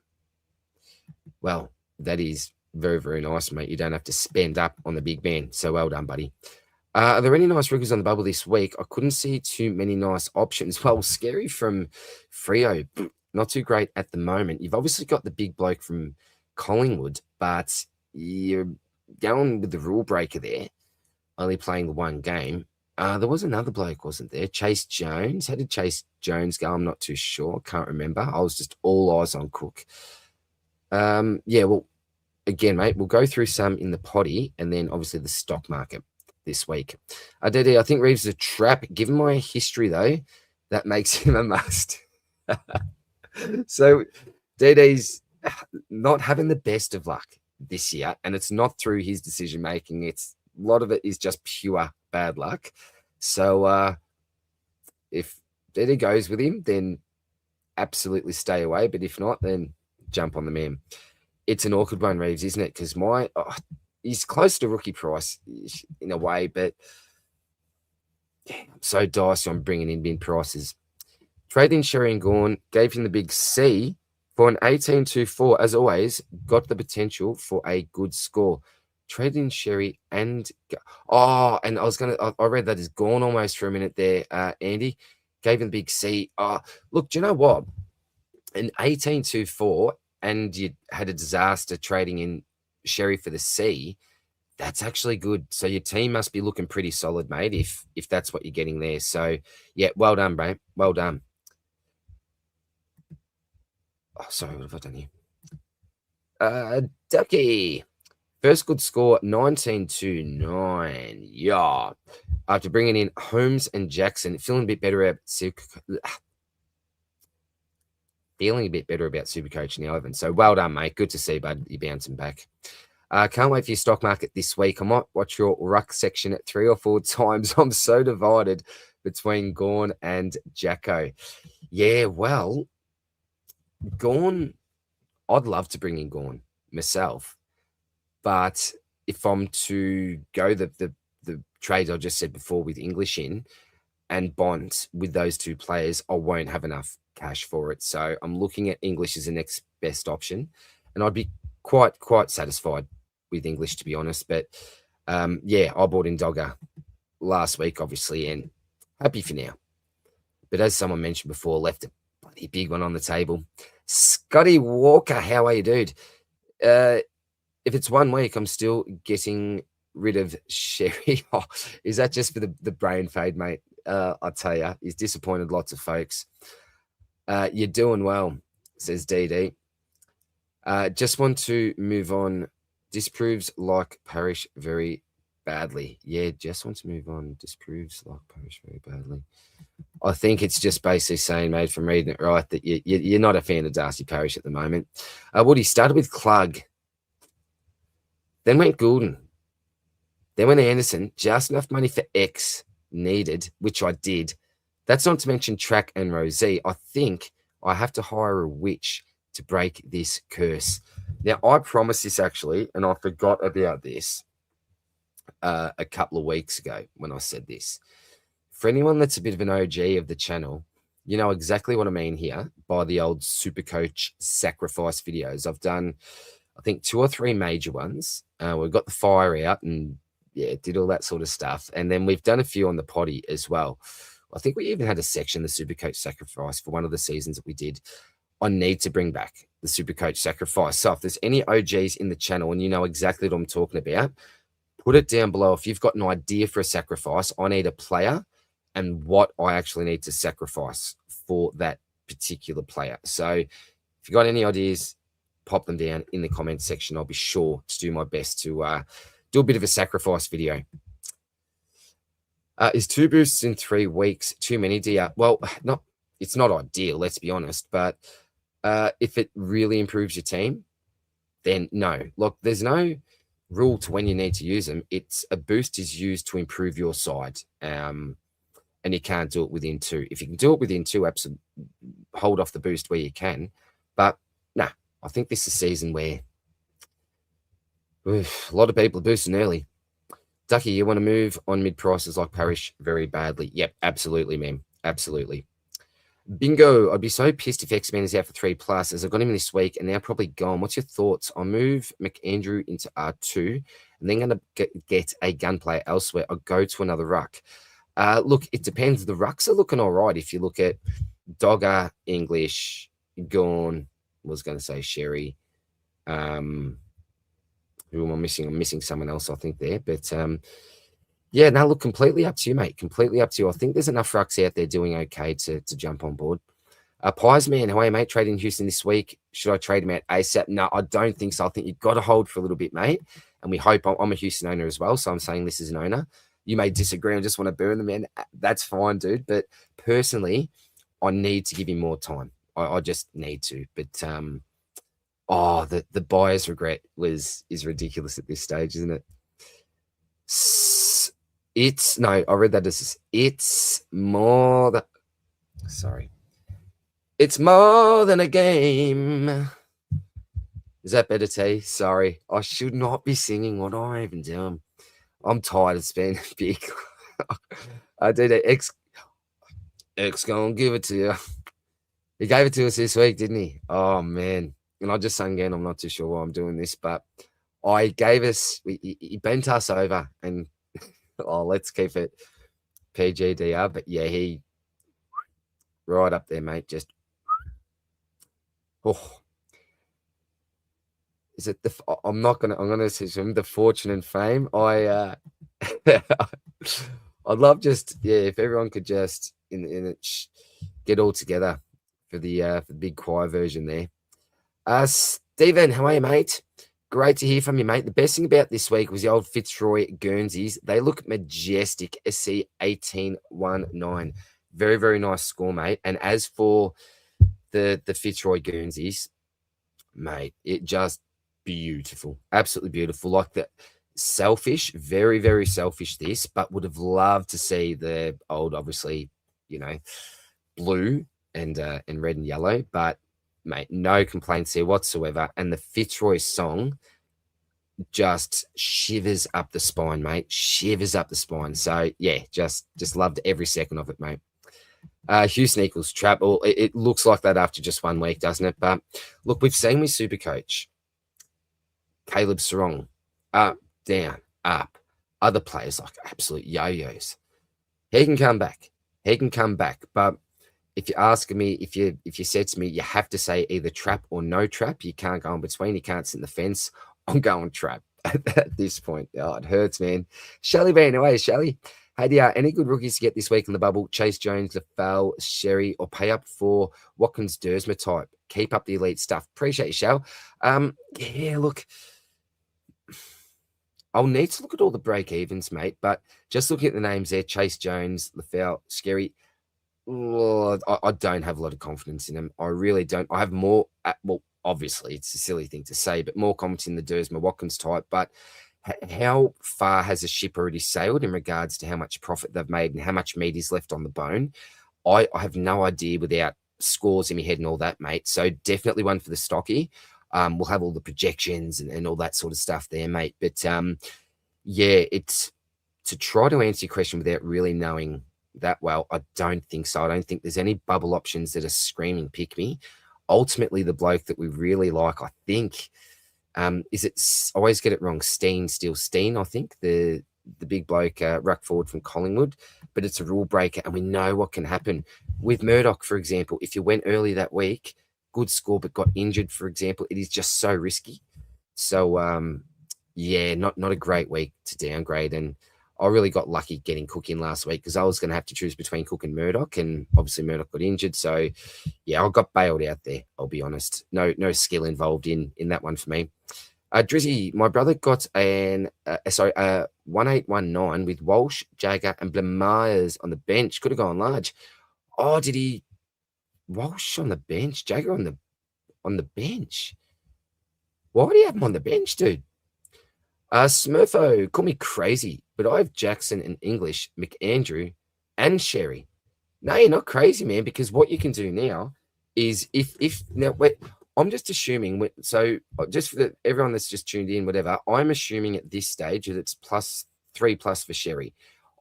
Well, that is very, very nice, mate. You don't have to spend up on the big man. So well done, buddy. Are there any nice rookies on the bubble this week? I couldn't see too many nice options. Well, Scary from Frio, not too great at the moment. You've obviously got the big bloke from Collingwood, but you're going with the rule breaker there, only playing the one game. There was another bloke, wasn't there? Chase Jones. How did Chase Jones go? I'm not too sure. Can't remember. I was just all eyes on Cook. Well, again, mate, we'll go through some in the potty and then obviously the stock market this week. DD, I think Reeves is a trap. Given my history, though, that makes him a must. So DD's not having the best of luck this year, and it's not through his decision making. It's a lot of it is just pure bad luck. So if DD goes with him, then absolutely stay away. But if not, then jump on the man. It's an awkward one, Reeves, isn't it? Because he's close to rookie price in a way, but I'm so dicey on bringing in bin prices. Trade in Xerri and Gawn, gave him the big C for an 18-4. As always, got the potential for a good score. Trade in Xerri and and I read that as Gawn almost for a minute there. Andy gave him the big C. Look, do you know what? An 18-4, and you had a disaster trading in Xerri for the C. That's actually good. So your team must be looking pretty solid, mate, if that's what you're getting there. So, yeah, well done, bro. Well done. Oh, sorry, what have I done here? Ducky. First good score, 19-9. Yeah. After bringing in Holmes and Jackson, feeling a bit better about Supercoach now, Ivan. So well done, mate. Good to see, bud. You're bouncing back. Can't wait for your stock market this week. I might watch your Ruck section at 3 or 4 times. I'm so divided between Gawn and Jacko. Yeah, well, Gawn, I'd love to bring in Gawn myself. But if I'm to go the trades I just said before with English in and Bond with those two players, I won't have enough cash for it. So I'm looking at English as the next best option. And I'd be quite satisfied with English, to be honest. But I bought in Dogger last week, obviously, and happy for now. But as someone mentioned before, left a bloody big one on the table. Scotty Walker, how are you, dude? If it's 1 week, I'm still getting rid of Xerri. Is that just for the brain fade, mate? I'll tell you, he's disappointed lots of folks. You're doing well, says DD. Just want to move on. Disproves like Parish very badly. Yeah, just want to move on. Disproves like Parish very badly. I think it's just basically saying, mate, from reading it right, that you're not a fan of Darcy Parish at the moment. Woody started with Clug, then went Goulden, then went Anderson, just enough money for X, needed, which I did. That's not to mention Track and Rosie. I think I have to hire a witch to break this curse. Now, I promised this actually, and I forgot about this a couple of weeks ago when I said this. For anyone that's a bit of an OG of the channel, you know exactly what I mean here by the old Supercoach sacrifice videos. I've done, I think, 2 or 3 major ones. We've got the fire out and did all that sort of stuff. And then we've done a few on the potty as well. I think we even had a section, the Supercoach sacrifice, for one of the seasons that we did. I need to bring back the Supercoach sacrifice. So if there's any OGs in the channel and you know exactly what I'm talking about, put it down below. If you've got an idea for a sacrifice, I need a player and what I actually need to sacrifice for that particular player. So if you've got any ideas, pop them down in the comment section. I'll be sure to do my best to do a bit of a sacrifice video. Is 2 boosts in 3 weeks too many, dear? Well, it's not ideal, let's be honest. But if it really improves your team, then no. Look, there's no rule to when you need to use them. It's a boost is used to improve your side. And you can't do it within 2. If you can do it within 2, absolutely hold off the boost where you can. But nah, I think this is a season where a lot of people are boosting early. Ducky, you want to move on mid prices like Parish very badly? Yep, absolutely, man. Absolutely. Bingo, I'd be so pissed if X-Men is out for 3+, as I've got him this week and now probably gone. What's your thoughts? I'll move McAndrew into R2 and then going to get a gunplayer elsewhere. I'll go to another ruck. Look, it depends. The rucks are looking all right. If you look at Dogger, English, Gorn, was going to say Xerri. Who am I missing? I'm missing someone else, I think, there. But, yeah, no, look, completely up to you, mate. Completely up to you. I think there's enough rucks out there doing okay to jump on board. Pies, man, how are you, mate? Trading Houston this week. Should I trade him out ASAP? No, I don't think so. I think you've got to hold for a little bit, mate. And we hope I'm a Houston owner as well, so I'm saying this as an owner. You may disagree and just want to burn them, man. That's fine, dude. But personally, I need to give him more time. I just need to. But the buyer's regret is ridiculous at this stage, isn't it? I read that as it's more than it's more than a game. Is that better, T? Sorry, I should not be singing. What am I even doing? I'm tired of spending big. I did it. X gonna give it to you. He gave it to us this week, didn't he? Oh man. And I just sang again. I'm not too sure why I'm doing this, but he bent us over and let's keep it PGDR. But yeah, he right up there, mate. Just is it I'm gonna say the fortune and fame. I'd love if everyone could just get all together for the big choir version there. Stephen, how are you, mate? Great to hear from you, mate. The best thing about this week was the old Fitzroy Guernseys. They look majestic. SC 1819. Very, very nice score, mate. And as for the Fitzroy Guernseys, mate, it just beautiful. Absolutely beautiful. Like the selfish, very, very selfish this, but would have loved to see the old, obviously, blue and red and yellow, but mate, no complaints here whatsoever. And the Fitzroy song just shivers up the spine, mate. Shivers up the spine. So yeah, just loved every second of it, mate. Houston equals trap. Well, it looks like that after just 1 week, doesn't it? But look, we've seen with Supercoach, Caleb Sarong, up, down, up. Other players like absolute yo-yos. He can come back. But if you're asking me, if you said to me, you have to say either trap or no trap, you can't go in between. You can't sit in the fence. I'm going trap at this point. Oh, it hurts, man. Shelly Van, away, Shelly. Hey, dear, any good rookies to get this week in the bubble? Chase Jones, LaFell, Xerri, or pay up for Watkins Dersma type? Keep up the elite stuff. Appreciate you, Shell. Yeah, look, I'll need to look at all the break evens, mate. But just looking at the names there, Chase Jones, LaFell, Xerri. I don't have a lot of confidence in them. I really don't. I have more. Well, obviously, it's a silly thing to say, but more confidence in the Dersma Watkins type. But How far has a ship already sailed in regards to how much profit they've made and how much meat is left on the bone? I have no idea without scores in my head and all that, mate. So definitely one for the stocky. We'll have all the projections and all that sort of stuff there, mate. But yeah, it's to try to answer your question without really knowing that well. I don't think so. I don't think there's any bubble options that are screaming pick me. Ultimately, the bloke that we really like, I think, is it? I always get it wrong. Steen, I think the big bloke, Ruck forward from Collingwood, but it's a rule breaker, and we know what can happen with Murdoch, for example. If you went early that week, good score, but got injured, for example, it is just so risky. So, yeah, not a great week to downgrade. And I really got lucky getting Cook in last week because I was going to have to choose between Cook and Murdoch, and obviously Murdoch got injured. So, yeah, I got bailed out there, I'll be honest. No skill involved in that one for me. Drizzy, my brother got an 1819 with Walsh, Jagger, and Blemyers on the bench. Could have gone large. Oh, did he? Walsh on the bench, Jagger on the bench. Why do you have him on the bench, dude? Smurfo, call me crazy, but I have Jackson and English, McAndrew, and Xerri. No, you're not crazy, man, because what you can do now is if now wait, I'm just assuming, so just for everyone that's just tuned in, whatever, I'm assuming at this stage that it's +3+ for Xerri.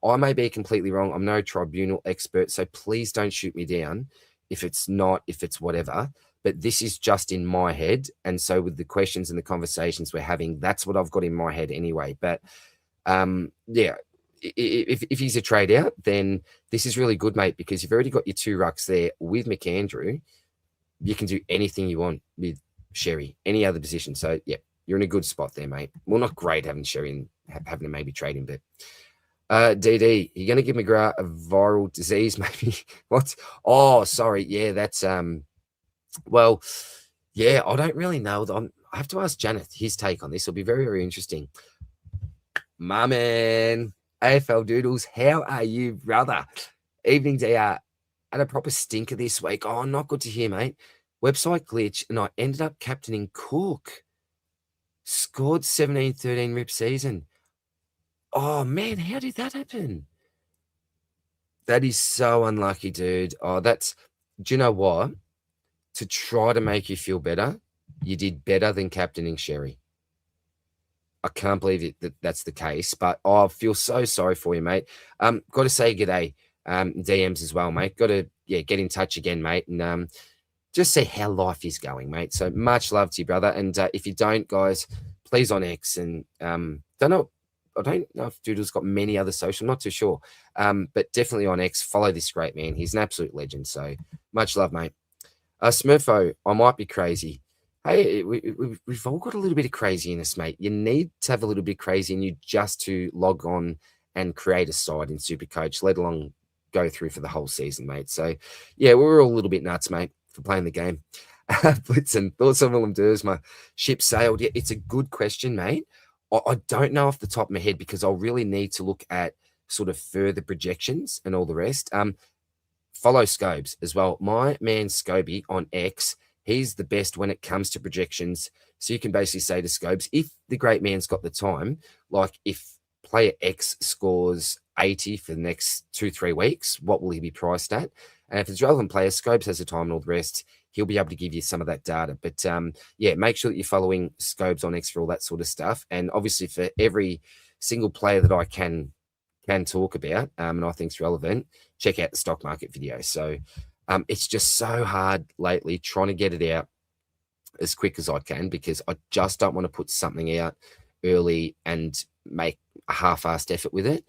I may be completely wrong. I'm no tribunal expert, so please don't shoot me down if it's not, if it's whatever. But this is just in my head. And so with the questions and the conversations we're having, that's what I've got in my head anyway. But yeah, if he's a trade out, then this is really good, mate, because you've already got your 2 rucks there with McAndrew. You can do anything you want with Xerri, any other position. So, yeah, you're in a good spot there, mate. Well, not great having Xerri and having to maybe trade him, but DD, you're going to give McGrath a viral disease, maybe? What? Oh, sorry. Yeah, that's well, yeah, I don't really know. I have to ask Janath his take on this. It'll be very, very interesting. My man, AFL Doodles, how are you, brother? Evening, DR. Had a proper stinker this week. Oh, not good to hear, mate. Website glitch, and I ended up captaining Cook. Scored 17-13 rip season. Oh, man, how did that happen? That is so unlucky, dude. Oh, do you know what? To try to make you feel better, you did better than captaining Xerri. I can't believe that's the case, but I feel so sorry for you, mate. Got to say g'day, DMs as well, mate. Got to get in touch again, mate, and just see how life is going, mate. So much love to you, brother. And if you don't, guys, please on X and I don't know if Doodle's got many other social, I'm not too sure, but definitely on X. Follow this great man. He's an absolute legend. So much love, mate. Smurfo, I might be crazy. Hey, we've all got a little bit of crazy in us, mate. You need to have a little bit crazy in you just to log on and create a side in Supercoach, let alone go through for the whole season, mate. So, yeah, we're all a little bit nuts, mate, for playing the game. Blitzen, thoughts on Willem Durs, my ship sailed. Yeah, it's a good question, mate. I don't know off the top of my head because I'll really need to look at sort of further projections and all the rest. Follow Scobes as well. My man Scobie on X, he's the best when it comes to projections. So you can basically say to Scobes, if the great man's got the time, like if player X scores 80 for the next 2-3 weeks, what will he be priced at? And if it's relevant player, Scobes has the time and all the rest, he'll be able to give you some of that data. But yeah, make sure that you're following Scobes on X for all that sort of stuff. And obviously for every single player that I can talk about and I think is relevant, check out the stock market video. So it's just so hard lately trying to get it out as quick as I can because I just don't want to put something out early and make a half-assed effort with it.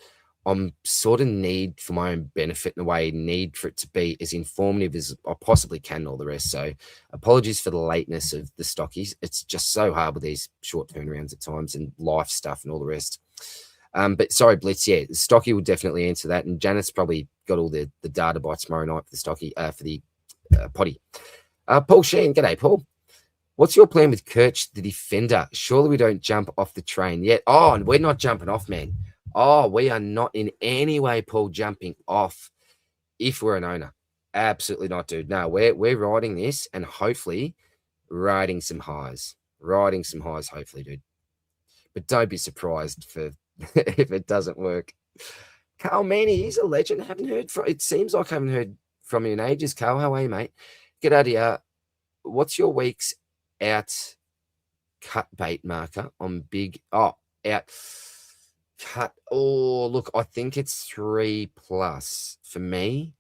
I'm sort of need for my own benefit in a way, need for it to be as informative as I possibly can and all the rest. So apologies for the lateness of the stockies. It's just so hard with these short turnarounds at times and life stuff and all the rest. But sorry, Blitz, yeah, Stocky will definitely answer that. And Janath's probably got all the data by tomorrow night for the Stocky, for the potty. Paul Sheen, g'day, Paul. What's your plan with Kirch, the defender? Surely we don't jump off the train yet. Oh, and we're not jumping off, man. Oh, we are not in any way, Paul, jumping off if we're an owner. Absolutely not, dude. No, we're riding this and hopefully riding some highs. Riding some highs, hopefully, dude. but don't be surprised for if it doesn't work. Carl Manny, he's a legend. Haven't heard from. It seems like I haven't heard from you in ages. Carl, how are you, mate? Get out of here. What's your week's out cut bait marker on big? Oh, out cut. Oh, look, I think it's 3+ for me.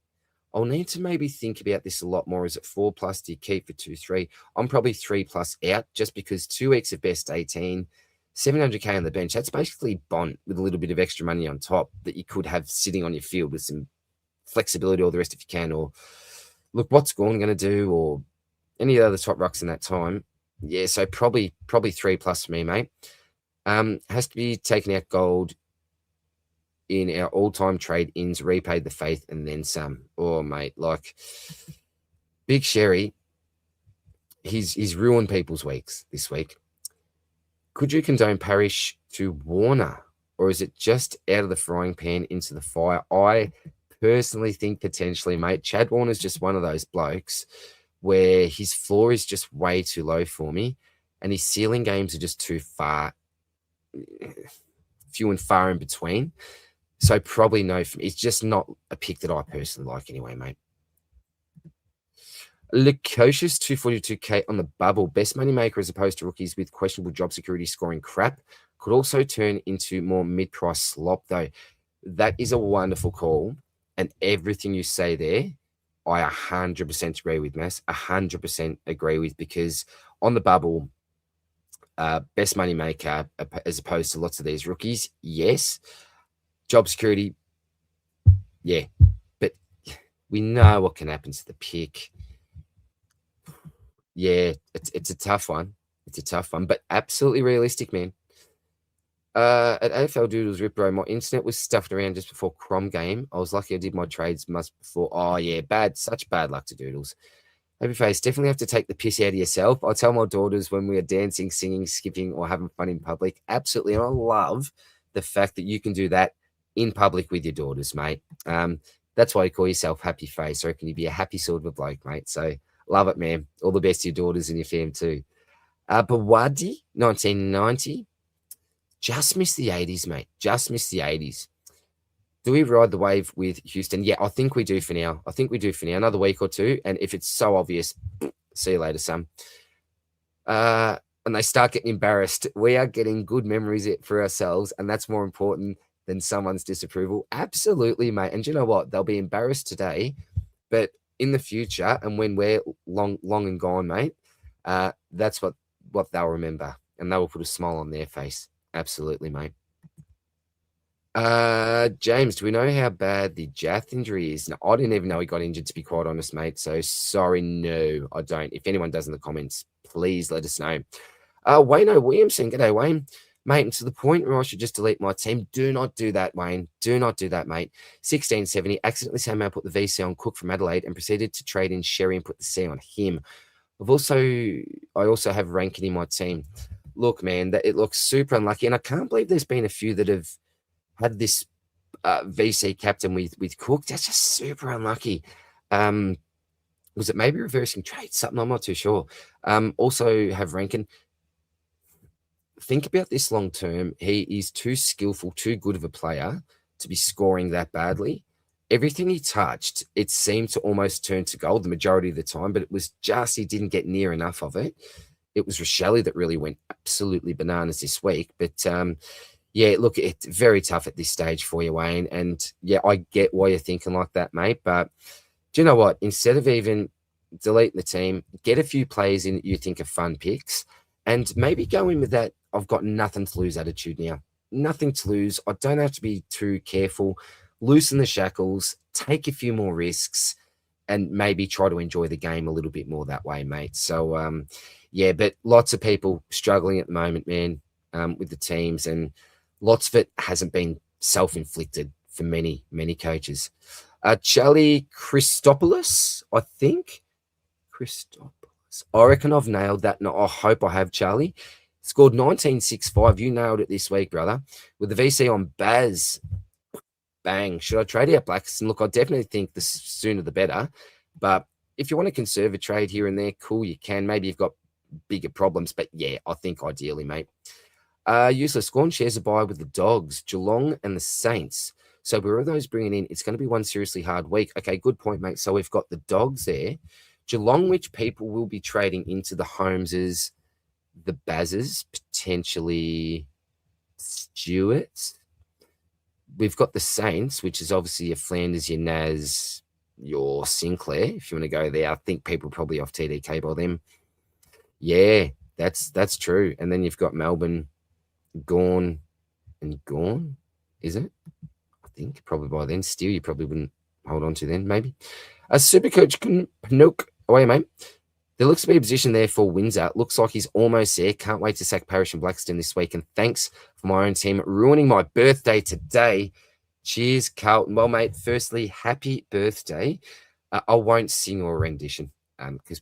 I'll need to maybe think about this a lot more. Is it 4+? Do you keep for 2-3? I'm probably 3+ out just because 2 weeks of best 18, 700K on the bench. That's basically Bond with a little bit of extra money on top that you could have sitting on your field with some flexibility or the rest if you can. Or look, what's Gorn going to do or any other top rucks in that time? Yeah, so probably 3+ for me, mate. Has to be taken out gold in our all-time trade-ins, repaid the faith, and then some. Oh, mate, like Big Xerri, he's ruined people's weeks this week. Could you condone Parish to Warner, or is it just out of the frying pan into the fire? I personally think potentially, mate. Chad Warner's just one of those blokes where his floor is just way too low for me, and his ceiling games are just too few and far in between. So probably no for me. It's just not a pick that I personally like anyway, mate. Lukosius 242K on the bubble. Best money maker as opposed to rookies with questionable job security scoring crap. Could also turn into more mid-price slop, though. That is a wonderful call. And everything you say there, I 100% agree with, Mass. 100% agree with, because on the bubble, best money maker as opposed to lots of these rookies, yes. Job security, yeah. But we know what can happen to the pick. Yeah, it's a tough one. It's a tough one, but absolutely realistic, man. At AFL Doodles Rip Bro, my internet was stuffed around just before Crom game. I was lucky I did my trades months before. Oh, yeah, such bad luck to Doodles. Happy face, definitely have to take the piss out of yourself. I tell my daughters when we are dancing, singing, skipping, or having fun in public. Absolutely. And I love the fact that you can do that in public with your daughters, mate. That's why you call yourself Happy Face. I reckon you'd be a happy sort of a bloke, mate. So love it, man. All the best to your daughters and your fam too. Bawadi, 1990. Just missed the 80s, mate. Just missed the 80s. Do we ride the wave with Houston? Yeah, I think we do for now. Another week or two. And if it's so obvious, see you later, son. And they start getting embarrassed. We are getting good memories for ourselves. And that's more important than someone's disapproval. Absolutely, mate. And you know what? They'll be embarrassed today. But in the future, and when we're long and gone, mate, that's what they'll remember. And they will put a smile on their face. Absolutely, mate. James, do we know how bad the Janath injury is? No, I didn't even know he got injured, to be quite honest, mate. So sorry, no, I don't. If anyone does in the comments, please let us know. Wayne O. Williamson, g'day, Wayne. Mate, and to the point where I should just delete my team. Do not do that, Wayne. Do not do that, mate. 1670, accidentally somehow put the VC on Cook from Adelaide and proceeded to trade in Xerri and put the C on him. I also have Rankin in my team. Look, man, that it looks super unlucky. And I can't believe there's been a few that have had this VC captain with Cook. That's just super unlucky. Was it maybe reversing trade? Something, I'm not too sure. Also have Rankin. Think about this long term. He is too skillful, too good of a player to be scoring that badly. Everything he touched, it seemed to almost turn to gold the majority of the time, but it was just he didn't get near enough of it. It was Rochelle that really went absolutely bananas this week. But yeah, look, it's very tough at this stage for you, Wayne. And yeah, I get why you're thinking like that, mate. But do you know what? Instead of even deleting the team, get a few players in that you think are fun picks and maybe go in with that I've got nothing to lose attitude now. Nothing to lose. I don't have to be too careful. Loosen the shackles, take a few more risks, and maybe try to enjoy the game a little bit more that way, mate. So, yeah, but lots of people struggling at the moment, man, with the teams, and lots of it hasn't been self-inflicted for many, many coaches. Charlie Christopoulos, I think. Christopoulos. I reckon I've nailed that. No, I hope I have, Charlie. Scored 1965. You nailed it this week, brother. With the VC on Baz. Bang. Should I trade out Blackson? Look, I definitely think the sooner the better. But if you want to conserve a trade here and there, cool, you can. Maybe you've got bigger problems. But yeah, I think ideally, mate. Useless. Scorn shares a bye with the Dogs, Geelong and the Saints. So where are those bringing in? It's going to be one seriously hard week. Okay, good point, mate. So we've got the Dogs there. Geelong, which people will be trading into the Holmeses, the Bazzers, potentially Stewarts. We've got the Saints, which is obviously your Flanders, your Naz, your Sinclair. If you want to go there, I think people are probably off TDK by them. Yeah, that's true. And then you've got Melbourne, Gone, and Gone, is it? I think probably by then. Still, you probably wouldn't hold on to then, maybe. A Supercoach Panook away, mate. There looks to be a position there for Windsor. Looks like he's almost there. Can't wait to sack Parrish and Blackstone this week. And thanks for my own team ruining my birthday today. Cheers, Carlton. Well, mate, firstly, happy birthday. I won't sing or rendition because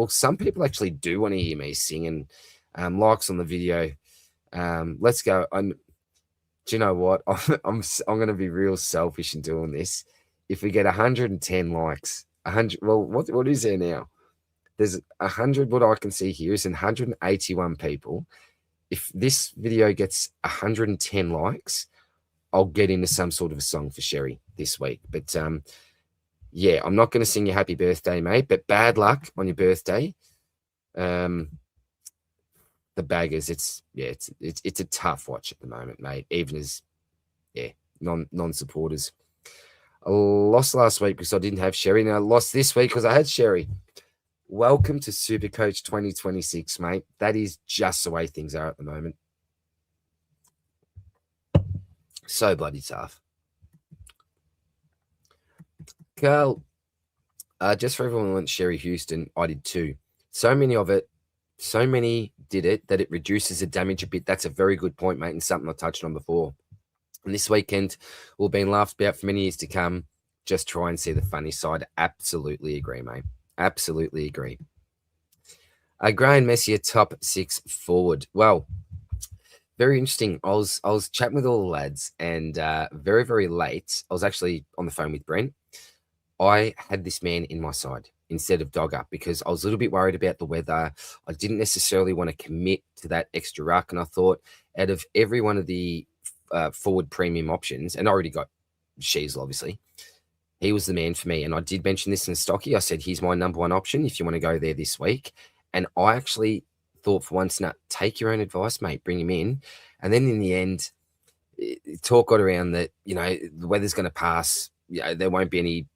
some people actually do want to hear me sing, and likes on the video. Let's go. Do you know what? I'm going to be real selfish in doing this. If we get 110 likes, 100. Well, what is there now? There's 100. What I can see here is 181 people. If this video gets 110 likes, I'll get into some sort of a song for Xerri this week. But yeah, I'm not going to sing you happy birthday, mate. But bad luck on your birthday. The Baggers, it's a tough watch at the moment, mate. Even as non-supporters. I lost last week because I didn't have Xerri. Now I lost this week because I had Xerri. Welcome to Supercoach 2026, mate. That is just the way things are at the moment. So bloody tough. Carl, just for everyone who wants Xerri Houston, I did too. So many did it that it reduces the damage a bit. That's a very good point, mate, and something I touched on before. And this weekend will be laughed about for many years to come. Just try and see the funny side. Absolutely agree, mate. Absolutely agree. Graham Messier, top 6 forward. Well, very interesting. I was chatting with all the lads, and very, very late, I was actually on the phone with Brent. I had this man in my side instead of Dogger because I was a little bit worried about the weather. I didn't necessarily want to commit to that extra ruck, and I thought out of every one of the forward premium options, and I already got Sheasel, obviously, he was the man for me. And I did mention this in Stocky. I said, he's my number one option if you want to go there this week. And I actually thought for once, take your own advice, mate, bring him in. And then in the end, talk got around that, the weather's going to pass. There won't be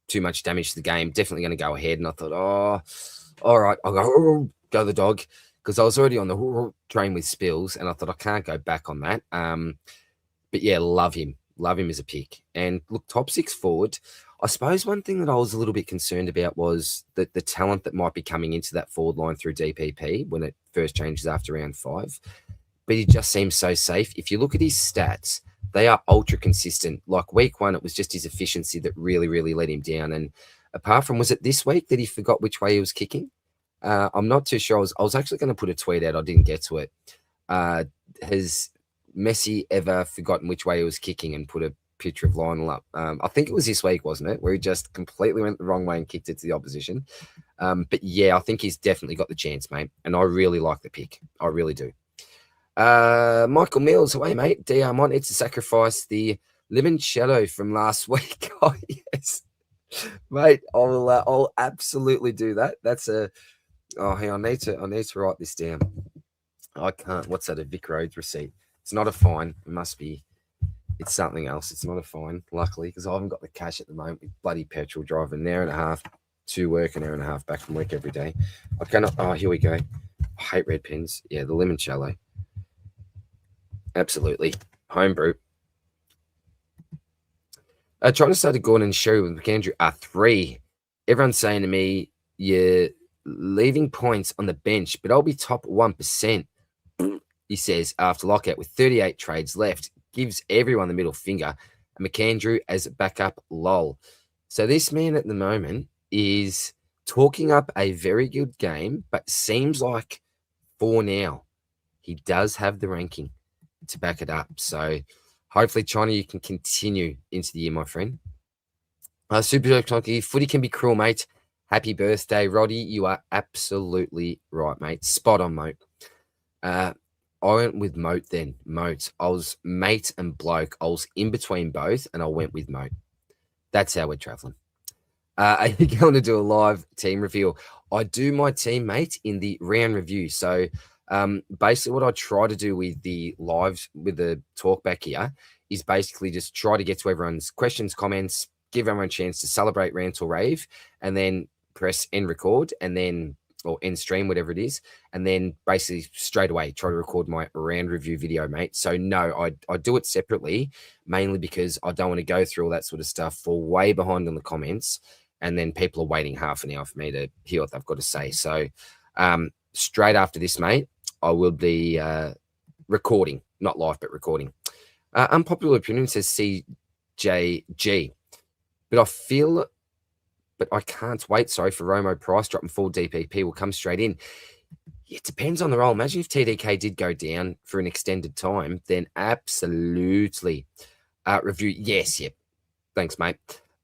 too much damage to the game. Definitely going to go ahead. And I thought, all right, I'll go the dog. Because I was already on the train with Spills, and I thought I can't go back on that. But yeah, love him. Love him as a pick. And look, top 6 forward. I suppose one thing that I was a little bit concerned about was the talent that might be coming into that forward line through DPP when it first changes after round 5. But he just seems so safe. If you look at his stats, they are ultra consistent. Like week 1, it was just his efficiency that really, really let him down. And apart from, was it this week that he forgot which way he was kicking? I'm not too sure. I was actually going to put a tweet out. I didn't get to it. Has Messi ever forgotten which way he was kicking and put a picture of Lionel up? I think it was this week, wasn't it? Where he just completely went the wrong way and kicked it to the opposition. But yeah, I think he's definitely got the chance, mate. And I really like the pick. I really do. Michael Mills away, mate. DR Mont needs to sacrifice the limoncello from last week. Oh, yes. Mate, I'll absolutely do that. That's a... Oh, hey, I need to write this down. I can't. What's that? A Vic Roads receipt. It's not a fine. It must be. It's something else. It's not a fine, luckily, because I haven't got the cash at the moment with bloody petrol, driving an hour and a half to work, an hour and a half back from work every day. I cannot. Oh, here we go. I hate red pens. Yeah, the limoncello. Absolutely. Homebrew. Trying to start a Gordon and Xerri with McAndrew are 3. Everyone's saying to me, you're leaving points on the bench, but I'll be top 1%, he says, after lockout with 38 trades left. Gives everyone the middle finger. McAndrew as backup, lol. So this man at the moment is talking up a very good game, but seems like for now he does have the ranking to back it up. So hopefully, China, you can continue into the year, my friend. Super Chunky, footy can be cruel, mate. Happy birthday, Roddy. You are absolutely right, mate. Spot on, mate. I went with Moat then. Moat. I was mate and bloke. I was in between both, and I went with Moat. That's how we're traveling. Are you going to do a live team reveal? I do my teammate in the round review. So basically what I try to do with the lives, with the talkback here, is basically just try to get to everyone's questions, comments, give everyone a chance to celebrate, rant or rave, and then press end record, and then, or end stream, whatever it is, and then basically straight away try to record my round review video, mate. So no, I do it separately, mainly because I don't want to go through all that sort of stuff, fall way behind on the comments, and then people are waiting half an hour for me to hear what they've got to say. So straight after this, mate, I will be recording, not live, but recording. Unpopular opinion says CJG, but I can't wait, sorry, for Romo price drop and full DPP will come straight in. It depends on the role. Imagine if TDK did go down for an extended time, then absolutely. Review, yes, yep. Thanks, mate.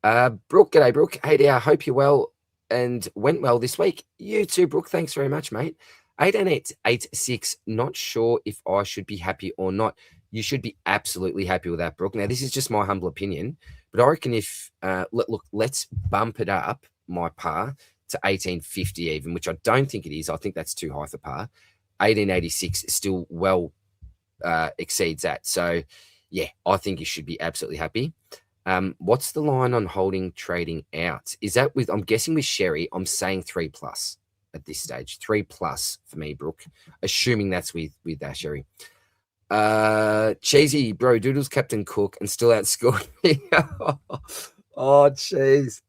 Brooke, g'day, Brooke. Hey there, I hope you're well and went well this week. You too, Brooke. Thanks very much, mate. 88886, not sure if I should be happy or not. You should be absolutely happy with that, Brooke. Now, this is just my humble opinion, but I reckon if, look, let's bump it up, my par, to 1850 even, which I don't think it is. I think that's too high for par. 1886 still well exceeds that. So, yeah, I think you should be absolutely happy. What's the line on holding trading out? Is that with, I'm guessing with Xerri, I'm saying 3+ at this stage. 3+ for me, Brooke, assuming that's with Xerri. Cheesy, bro, Doodle's Captain Cook and still outscored me. Oh, jeez.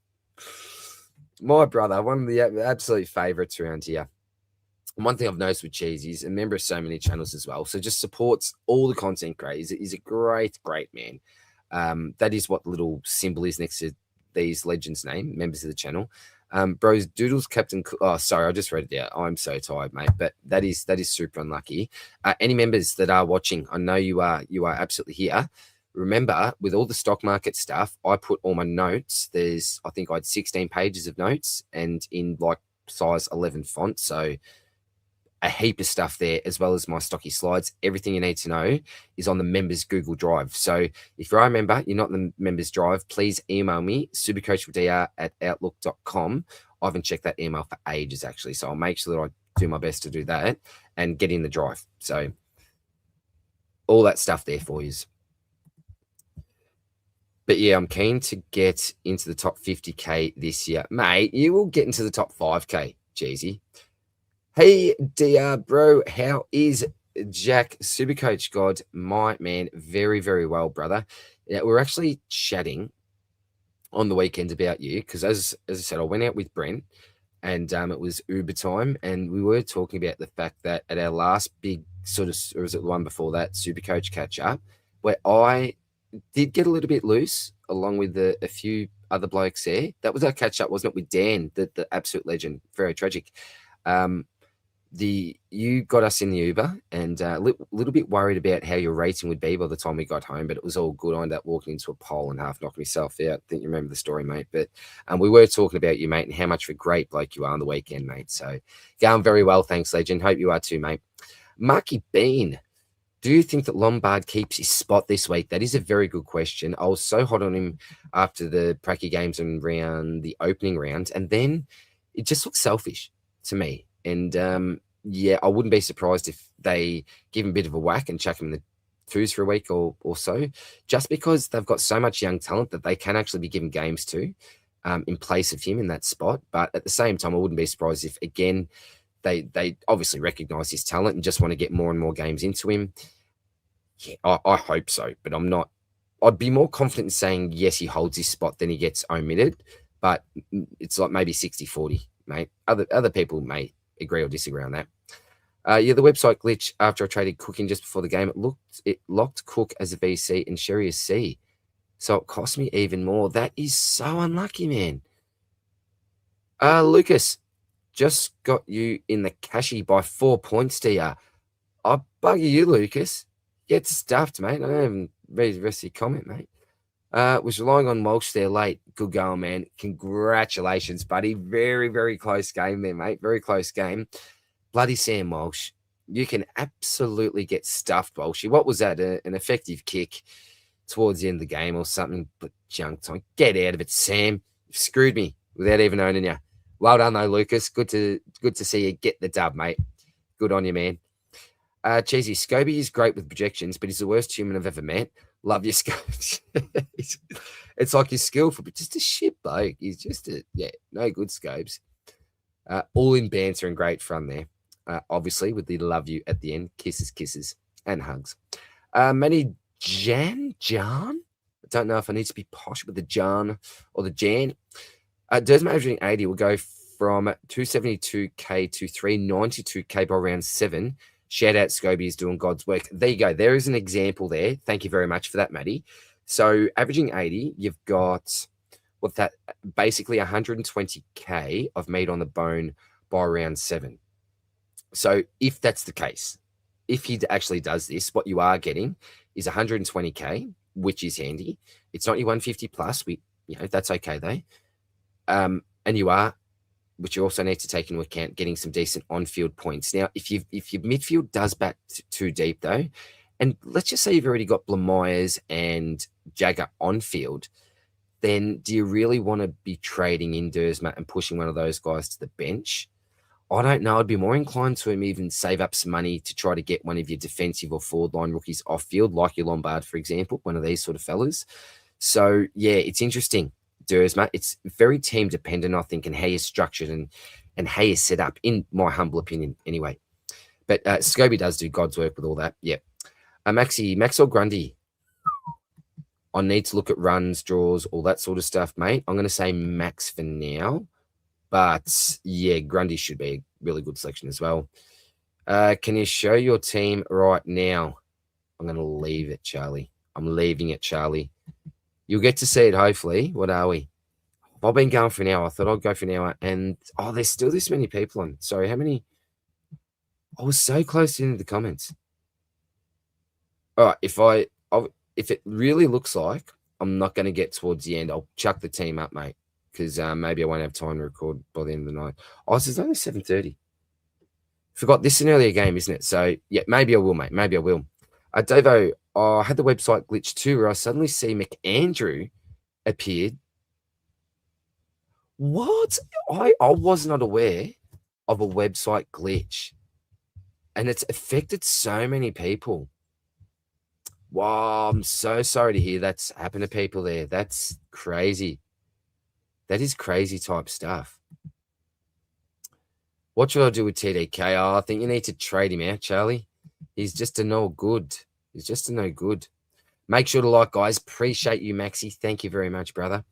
My brother, one of the absolute favourites around here. And one thing I've noticed with Cheesy, he's a member of so many channels as well. So just supports all the content creators. He's a great, great man. That is what the little symbol is next to these legends' name, members of the channel. Bros, Doodles Captain. Oh, sorry, I just read it out. I'm so tired, mate. But that is super unlucky. Any members that are watching, I know you are absolutely here. Remember, with all the stock market stuff, I put all my notes. I think I had 16 pages of notes, and in like size 11 font. So a heap of stuff there, as well as my stocky slides. Everything you need to know is on the members Google Drive. So if you're a member, you're not in the members Drive, please email me, supercoachdr@outlook.com. I haven't checked that email for ages, actually. So I'll make sure that I do my best to do that and get in the drive. So all that stuff there for you. But yeah, I'm keen to get into the top 50K this year. Mate, you will get into the top 5K, Jeezy. Hey, dear bro, how is Jack Supercoach God? My man, very, very well, brother. Yeah, we're actually chatting on the weekend about you because, as I said, I went out with Brent and it was Uber time, and we were talking about the fact that at our last big sort of, or was it the one before that, Supercoach catch up, where I did get a little bit loose along with a few other blokes there. That was our catch up, wasn't it, with Dan, the absolute legend? Very tragic. You got us in the Uber and a little bit worried about how your rating would be by the time we got home, but it was all good. I ended up walking into a pole and half knocked myself out. I think you remember the story, mate. But we were talking about you, mate, and how much of a great bloke you are on the weekend, mate. So going very well, thanks, legend. Hope you are too, mate. Marky Bean, do you think that Lombard keeps his spot this week? That is a very good question. I was so hot on him after the Pracky games and the opening round, and then it just looks selfish to me. And yeah, I wouldn't be surprised if they give him a bit of a whack and chuck him in the twos for a week or so, just because they've got so much young talent that they can actually be given games to in place of him in that spot. But at the same time, I wouldn't be surprised if, again, they obviously recognise his talent and just want to get more and more games into him. Yeah, I hope so, but I'm not. I'd be more confident in saying, yes, he holds his spot than he gets omitted, but it's like maybe 60-40, mate. Other people may agree or disagree on that. Yeah, the website glitch after I traded Cook in just before the game. It locked Cook as a VC and Xerri as C, so it cost me even more. That is so unlucky, man. Lucas, just got you in the cashy by 4 points, dear. I bugger you, Lucas. Get stuffed, mate. I don't even read the rest of your comment, mate. Was relying on Walsh there late. Good going, man. Congratulations, buddy. Very, very close game there, mate. Very close game. Bloody Sam Walsh. you can absolutely get stuffed, Bolshy. What was that? An effective kick towards the end of the game or something, but junk time. Get out of it, Sam. You've screwed me without even owning you. Well done, though, Lucas. Good to see you get the dub, mate. Good on you, man. Cheesy, Scobie is great with projections, but he's the worst human I've ever met. Love your Scobes. It's like he's skillful, but just a shit bloke. He's just no good Scobes. All in banter and great fun there. Obviously, with the love you at the end. Kisses, and hugs. Manny Jan? I don't know if I need to be posh with the Jan or the Jan. Desmond averaging 80 will go from 272k to 392k by round 7. Shout out Scobie is doing God's work. There you go. There is an example there. Thank you very much for that, Matty. So averaging 80, you've got basically 120k of meat on the bone by round 7. So if that's the case, if he actually does this, what you are getting is 120k, which is handy. It's not your 150 plus. That's okay though. And you are, which you also need to take into account, getting some decent on-field points. Now, if your midfield does back too deep though, and let's just say you've already got Blamires and Jagger on field, then do you really want to be trading in Dersma and pushing one of those guys to the bench? I don't know. I'd be more inclined to even save up some money to try to get one of your defensive or forward line rookies off field, like your Lombard, for example, one of these sort of fellas. So, yeah, it's interesting, Dersma. It's very team dependent, I think, and how you're structured and how you're set up, in my humble opinion, anyway. But Scobie does do God's work with all that. Yeah. Maxwell Grundy. I need to look at runs, draws, all that sort of stuff, mate. I'm going to say Max for now. But, yeah, Grundy should be a really good selection as well. Can you show your team right now? I'm going to leave it, Charlie. I'm leaving it, Charlie. You'll get to see it, hopefully. What are we? I've been going for an hour. I thought I'd go for an hour. And, there's still this many people on. Sorry, how many? I was so close to the comments. All right, if it really looks like I'm not going to get towards the end, I'll chuck the team up, mate, because maybe I won't have time to record by the end of the night. It's only 7:30. Forgot this is an earlier game, isn't it? So, yeah, maybe I will, mate. Maybe I will. Davo, I had the website glitch too, where I suddenly see McAndrew appeared. What? I was not aware of a website glitch, and it's affected so many people. Wow, I'm so sorry to hear that's happened to people there. That's crazy. That is crazy type stuff. What should I do with TDK? I think you need to trade him out, Charlie. He's just a no good. He's just a no good. Make sure to like, guys. Appreciate you, Maxi. Thank you very much, brother.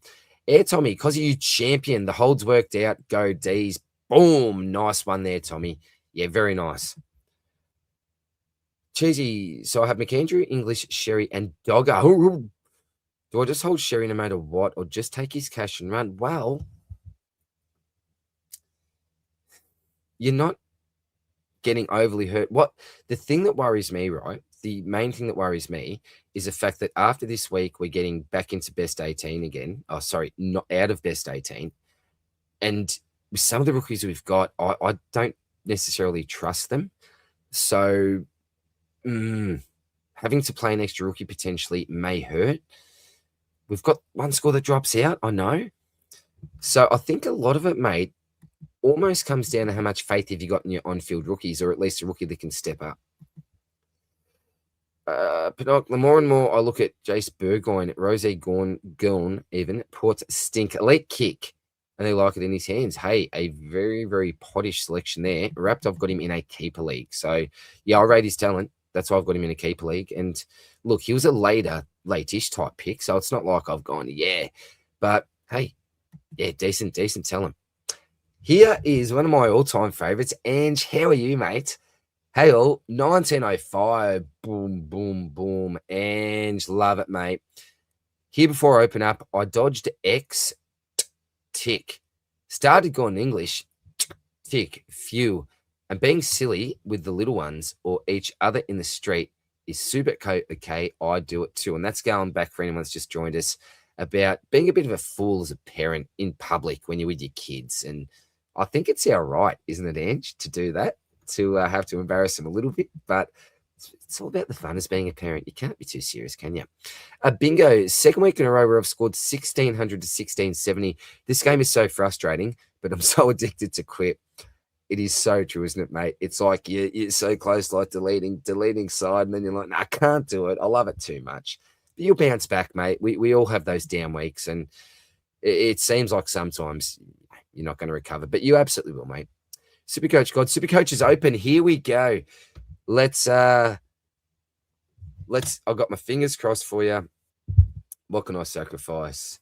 Air Tommy, because you champion. The holds worked out. Go D's. Boom. Nice one there, Tommy. Yeah, very nice. Cheesy. So I have McAndrew, English, Xerri, and Dogger. Do I just hold Xerri no matter what, or just take his cash and run? Well, you're not getting overly hurt. The thing that worries me, right? The main thing that worries me is the fact that after this week, we're getting back into best 18 again. Oh, sorry, not out of best 18. And with some of the rookies we've got, I don't necessarily trust them. So having to play an extra rookie potentially may hurt. We've got one score that drops out, I know. So I think a lot of it, mate, almost comes down to how much faith have you got in your on-field rookies, or at least a rookie that can step up. But the more and more I look at Jace Burgoyne, Rose Gurn, even, Port Stink, elite kick, and they like it in his hands. Hey, a very, very pottish selection there. Wrapped, I've got him in a keeper league. So, yeah, I rate his talent. That's why I've got him in a keeper league. And look, he was a late-ish type pick, so it's not like I've gone, yeah. But, hey, yeah, decent talent. Here is one of my all-time favorites. Ange, how are you, mate? Hey, all, 1905. Boom, boom, boom. Ange, love it, mate. Here before I open up, I dodged X, tick. Started going English, tick, few. And being silly with the little ones or each other in the street is Supercoach. Okay, I do it too. And that's going back for anyone that's just joined us about being a bit of a fool as a parent in public when you're with your kids. And I think it's our right, isn't it, Ange, to do that? to have to embarrass them a little bit, but it's all about the fun as being a parent. You can't be too serious, can you? Bingo, second week in a row where I've scored 1,600 to 1,670. This game is so frustrating, but I'm so addicted to quit. It is so true, isn't it, mate? It's like you're so close, like deleting side, and then you're like, nah, I can't do it. I love it too much. But you'll bounce back, mate. We all have those down weeks, and it seems like sometimes you're not going to recover, but you absolutely will, mate. Supercoach God, Supercoach is open. Here we go. Let's I've got my fingers crossed for you. What can I sacrifice?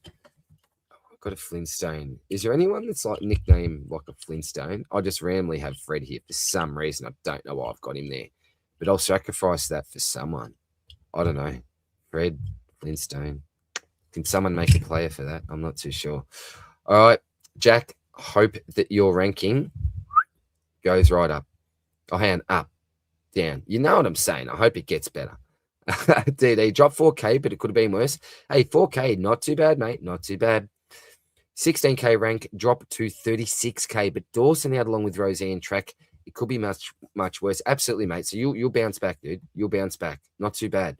I've got a Flintstone. Is there anyone that's like nicknamed like a Flintstone? I just randomly have Fred here for some reason. I don't know why I've got him there, but I'll sacrifice that for someone. I don't know. Fred Flintstone. Can someone make a player for that? I'm not too sure. All right, Jack, hope that your ranking goes right up. Oh, hang on, up, down. You know what I'm saying. I hope it gets better. DD dropped 4K, but it could have been worse. Hey, 4K, not too bad, mate. Not too bad. 16K rank, drop to 36K, but Dawson out along with Roseanne track. It could be much, much worse. Absolutely, mate. So you'll bounce back, dude. You'll bounce back. Not too bad.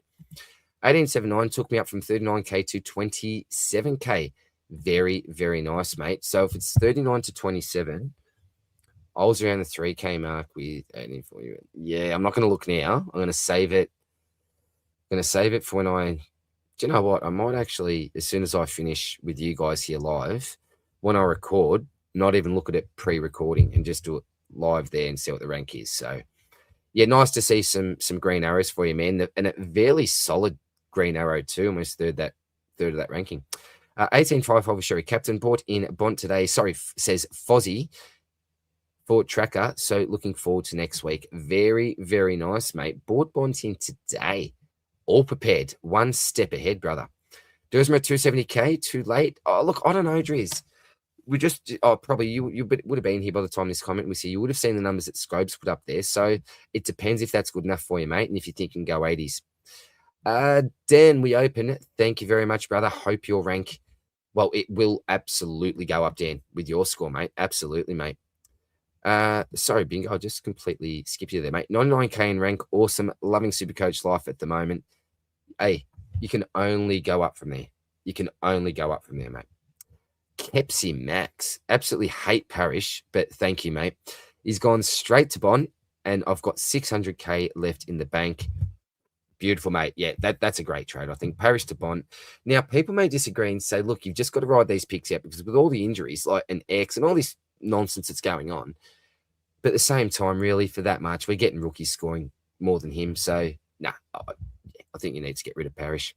1879 took me up from 39K to 27K. Very, very nice, mate. So if it's 39 to 27, I was around the 3K mark with 18 for you. Yeah, I'm not going to look now. I'm going to save it. I'm going to save it for when I... Do you know what? I might actually, as soon as I finish with you guys here live, when I record, not even look at it pre-recording and just do it live there and see what the rank is. So, yeah, nice to see some green arrows for you, man. And a fairly solid green arrow too, almost third of that ranking. 1855 with Xerri captain, bought in Bont today. Sorry, says Fozzie for tracker. So looking forward to next week. Very, very nice, mate. Bought Bont in today. All prepared. One step ahead, brother. Dersma 270K, too late. Oh, look, I don't know, Driz. We just, probably you would have been here by the time this comment was here. You would have seen the numbers that Scobes put up there. So it depends if that's good enough for you, mate, and if you think you can go 80s. Dan, we open. Thank you very much, brother. Hope your rank, well, it will absolutely go up, Dan, with your score, mate. Absolutely, mate. Sorry, Bingo, I just completely skipped you there, mate. 99K in rank. Awesome. Loving Supercoach life at the moment. Hey, you can only go up from there. You can only go up from there, mate. Kepsi Max. Absolutely hate Parish, but thank you, mate. He's gone straight to Bond, and I've got 600K left in the bank. Beautiful, mate. Yeah, that's a great trade. I think Parish to Bond. Now, people may disagree and say, look, you've just got to ride these picks out because with all the injuries, like an X and all this nonsense that's going on, but at the same time, really, for that much, we're getting rookies scoring more than him. So, nah, I think you need to get rid of Parish.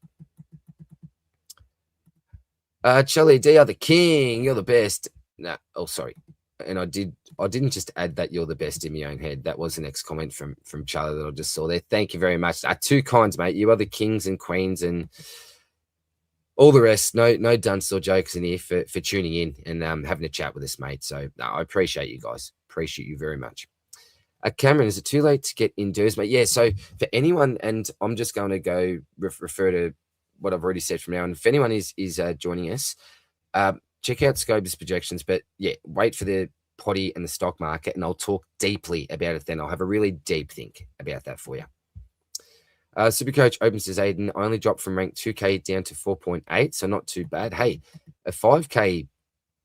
Charlie D, you're the king. You're the best. Nah, oh, sorry. And I didn't just add that you're the best in my own head. That was the next comment from Charlie that I just saw there. Thank you very much. Two kinds, mate. You are the kings and queens and all the rest. No dunce or jokes in here for tuning in and having a chat with us, mate. So no, I appreciate you guys. Appreciate you very much. Cameron, is it too late to get indoors, mate? Yeah, so for anyone, and I'm just going to go refer to what I've already said from now on. If anyone is joining us, check out Scobes projections. But yeah, wait for the potty and the stock market, and I'll talk deeply about it then. I'll have a really deep think about that for you. Supercoach opens as Aiden. I only dropped from rank 2K down to 4.8, so not too bad. Hey, a 5K,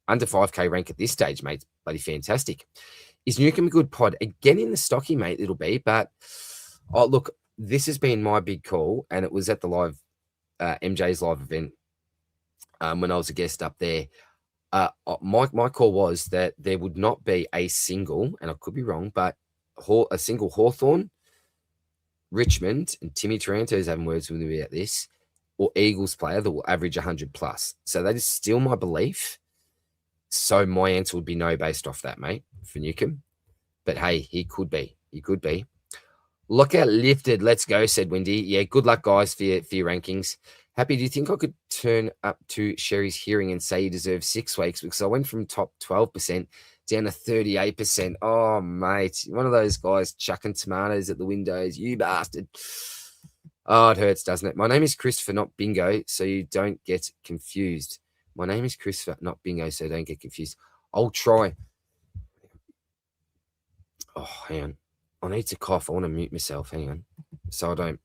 under 5K rank at this stage, mate, bloody fantastic. Is Newcomb a good pod? Again, in the stocky, mate, it'll be. But, oh, look, this has been my big call, and it was at the live MJ's live event when I was a guest up there. My call was that there would not be a single, and I could be wrong, but a single Hawthorn, Richmond, and Timmy Taranto's having words with me about this, or Eagles player that will average 100 plus. So that is still my belief. So my answer would be no based off that, mate, for Newcomb. But hey, he could be. He could be. Lockout lifted. Let's go, said Wendy. Yeah, good luck, guys, for your rankings. Happy, do you think I could turn up to Xerri's hearing and say he deserves 6 weeks? Because I went from top 12% down to 38%. Oh, mate. One of those guys chucking tomatoes at the windows. You bastard. Oh, it hurts, doesn't it? My name is Christopher, not Bingo, so you don't get confused. My name is Christopher, not Bingo, so don't get confused. I'll try. Oh, hang on. I need to cough. I want to mute myself. Hang on. So I don't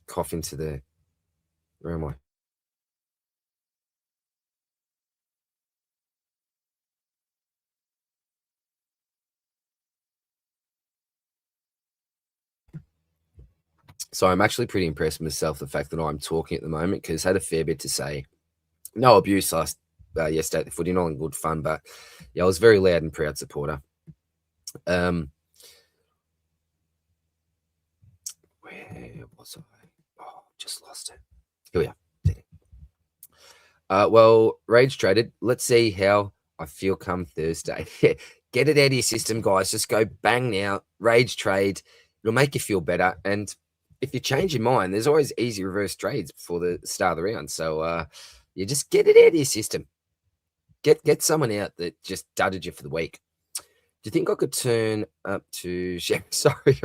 cough into the... Where am I? So I'm actually pretty impressed with myself, the fact that I'm talking at the moment, because I had a fair bit to say. No abuse yesterday at the footy, not in good fun, but yeah, I was a very loud and proud supporter. Where was I? Oh, just lost it. Here we are. Well, rage traded. Let's see how I feel come Thursday. Get it out of your system, guys. Just go bang now. Rage trade. It'll make you feel better. And if you change your mind, there's always easy reverse trades before the start of the round. So you just get it out of your system. Get someone out that just dudded you for the week. Do you think I could turn up to... Sorry.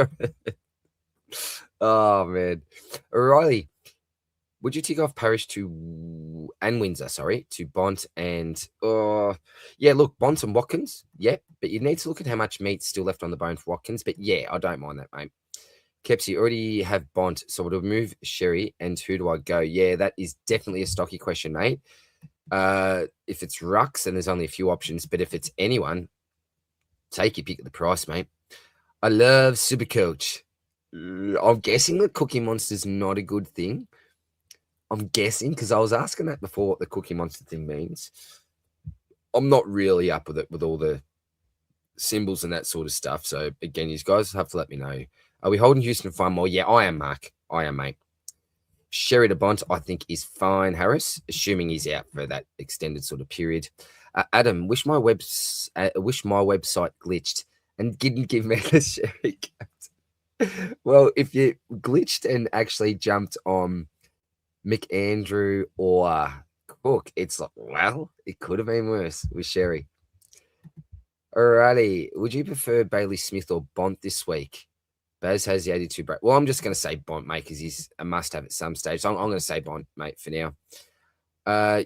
Oh, man. O'Reilly, would you tick off Parrish and Windsor, to Bont and... yeah, look, Bont and Watkins, yeah, but you need to look at how much meat's still left on the bone for Watkins. But yeah, I don't mind that, mate. Kepsy, already have Bont, so we'll remove Xerri, and who do I go? Yeah, that is definitely a stocky question, mate. If it's Rucks, then there's only a few options, but if it's anyone, take your pick at the price, mate. I love Supercoach. I'm guessing that Cookie Monster's not a good thing. I'm guessing, because I was asking that before what the Cookie Monster thing means. I'm not really up with it, with all the symbols and that sort of stuff. So, again, you guys have to let me know. Are we holding Houston for one more? Yeah, I am, Mark. I am, mate. Xerri de Bont, I think, is fine, Harris, assuming he's out for that extended sort of period. Adam, wish my website glitched and didn't give me the Xerri captain. Well, if you glitched and actually jumped on McAndrew or Cook, it's like, well, it could have been worse with Xerri. Alrighty, would you prefer Bailey Smith or Bont this week? Baz has the 82 break. Well, I'm just going to say Bont, mate, because he's a must-have at some stage. So I'm going to say Bont, mate, for now.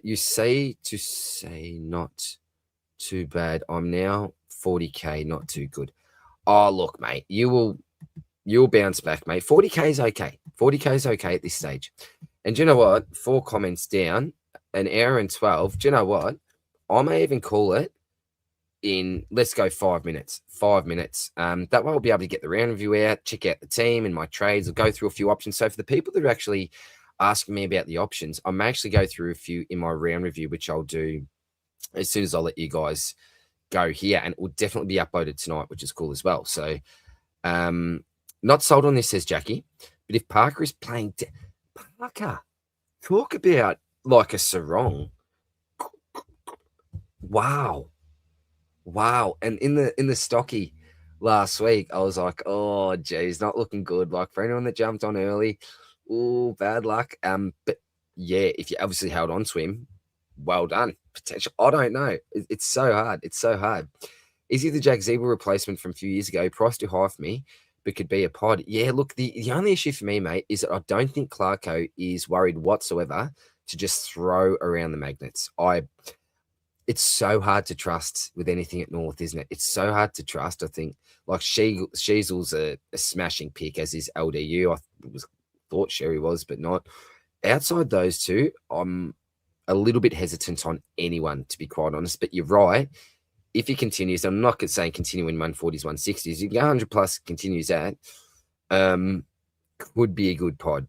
You say to say not too bad. I'm now 40K, not too good. Oh, look, mate, you'll bounce back, mate. 40K is okay. 40K is okay at this stage. And do you know what? 4 comments down, an hour and 12. Do you know what? I may even call it in, let's go 5 minutes. 5 minutes. That way I'll be able to get the round review out, check out the team and my trades. I'll go through a few options. So for the people that are actually asking me about the options, I may actually go through a few in my round review, which I'll do as soon as I let you guys go here. And it will definitely be uploaded tonight, which is cool as well. So not sold on this, says Jackie. But if Parker is playing... Parker, talk about like a sarong. Wow. And in the stocky last week, I was like, oh geez, not looking good. Like for anyone that jumped on early, oh, bad luck. But yeah, if you obviously held on to him, well done. Potential. I don't know. It's so hard. It's so hard. Is he the Jack Zebra replacement from a few years ago? Price too high for me, but could be a pod. Yeah, look, the only issue for me, mate, is that I don't think Clarko is worried whatsoever to just throw around the magnets. It's so hard to trust with anything at North, isn't it? It's so hard to trust. I think like Sheasel's a smashing pick, as is LDU. I thought Xerri was, but not. Outside those two, I'm a little bit hesitant on anyone, to be quite honest. But you're right. If he continues, I'm not saying continue in 140s, 160s. You can go 100 plus, continues that. Would be a good pod.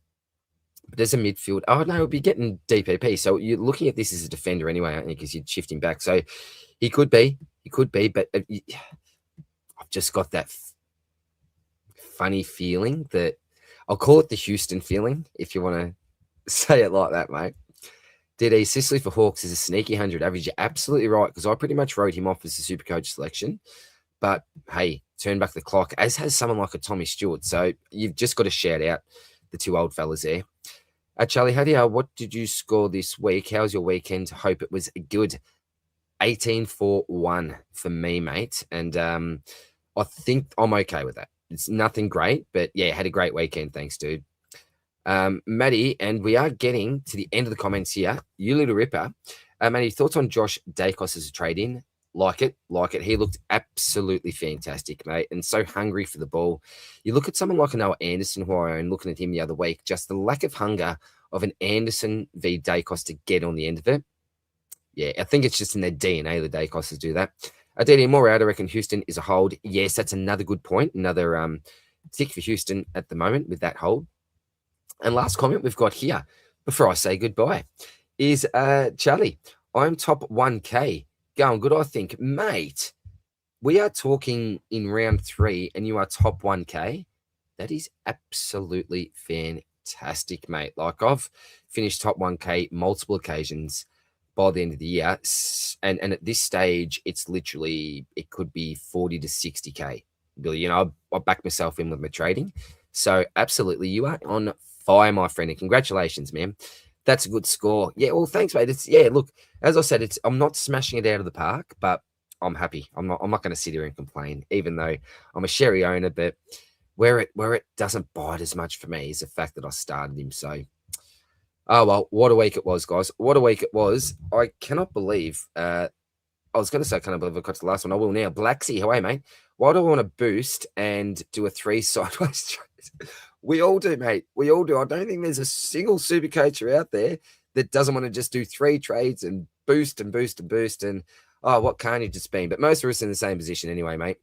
But there's a midfield. Oh, no, he'll be getting DPP. So you're looking at this as a defender anyway, aren't you? Because you'd shift him back. So he could be. But I've just got that funny feeling that I'll call it the Houston feeling, if you want to say it like that, mate. DD Sicily for Hawks is a sneaky 100 average. You're absolutely right, because I pretty much wrote him off as a Supercoach selection. But, hey, turn back the clock, as has someone like a Tommy Stewart. So you've just got to shout out the 2 old fellas there. Charlie Hadia, what did you score this week? How's your weekend? Hope it was good. 18-4-1 for me, mate. And I think I'm okay with that. It's nothing great, but yeah, had a great weekend. Thanks, dude. Maddie, and we are getting to the end of the comments here. You little ripper. Maddie, thoughts on Josh Dacos as a trade-in? Like it. He looked absolutely fantastic, mate, and so hungry for the ball. You look at someone like a Noah Anderson, who I own, looking at him the other week, just the lack of hunger of an Anderson v. Dacos to get on the end of it. Yeah, I think it's just in their DNA, the Dacos do that. DD more out, I reckon Houston is a hold. Yes, that's another good point. Another tick for Houston at the moment with that hold. And last comment we've got here, before I say goodbye, is Charlie. I'm top 1K. Going good, I think. Mate, we are talking in round 3 and you are top 1K. That is absolutely fantastic, mate. Like, I've finished top 1K multiple occasions by the end of the year. And at this stage, it's literally, it could be 40 to 60K. Billy, you know, I back myself in with my trading. So absolutely, you are on fire, my friend. And congratulations, man. That's a good score. Yeah, well, thanks, mate. Look, as I said, I'm not smashing it out of the park, but I'm happy. I'm not going to sit here and complain, even though I'm a Xerri owner. But where it doesn't bite as much for me is the fact that I started him. So, oh well, what a week it was, guys. What a week it was. I cannot believe. I was going to say I can't believe I got to the last one. I will now. Blacksy, how are you, mate? Why do I want to boost and do a 3 sideways trade? We all do, mate. We all do. I don't think there's a single super coacher out there that doesn't want to just do 3 trades and boost and boost and boost. And, oh, what carnage it's been. But most of us in the same position anyway, mate.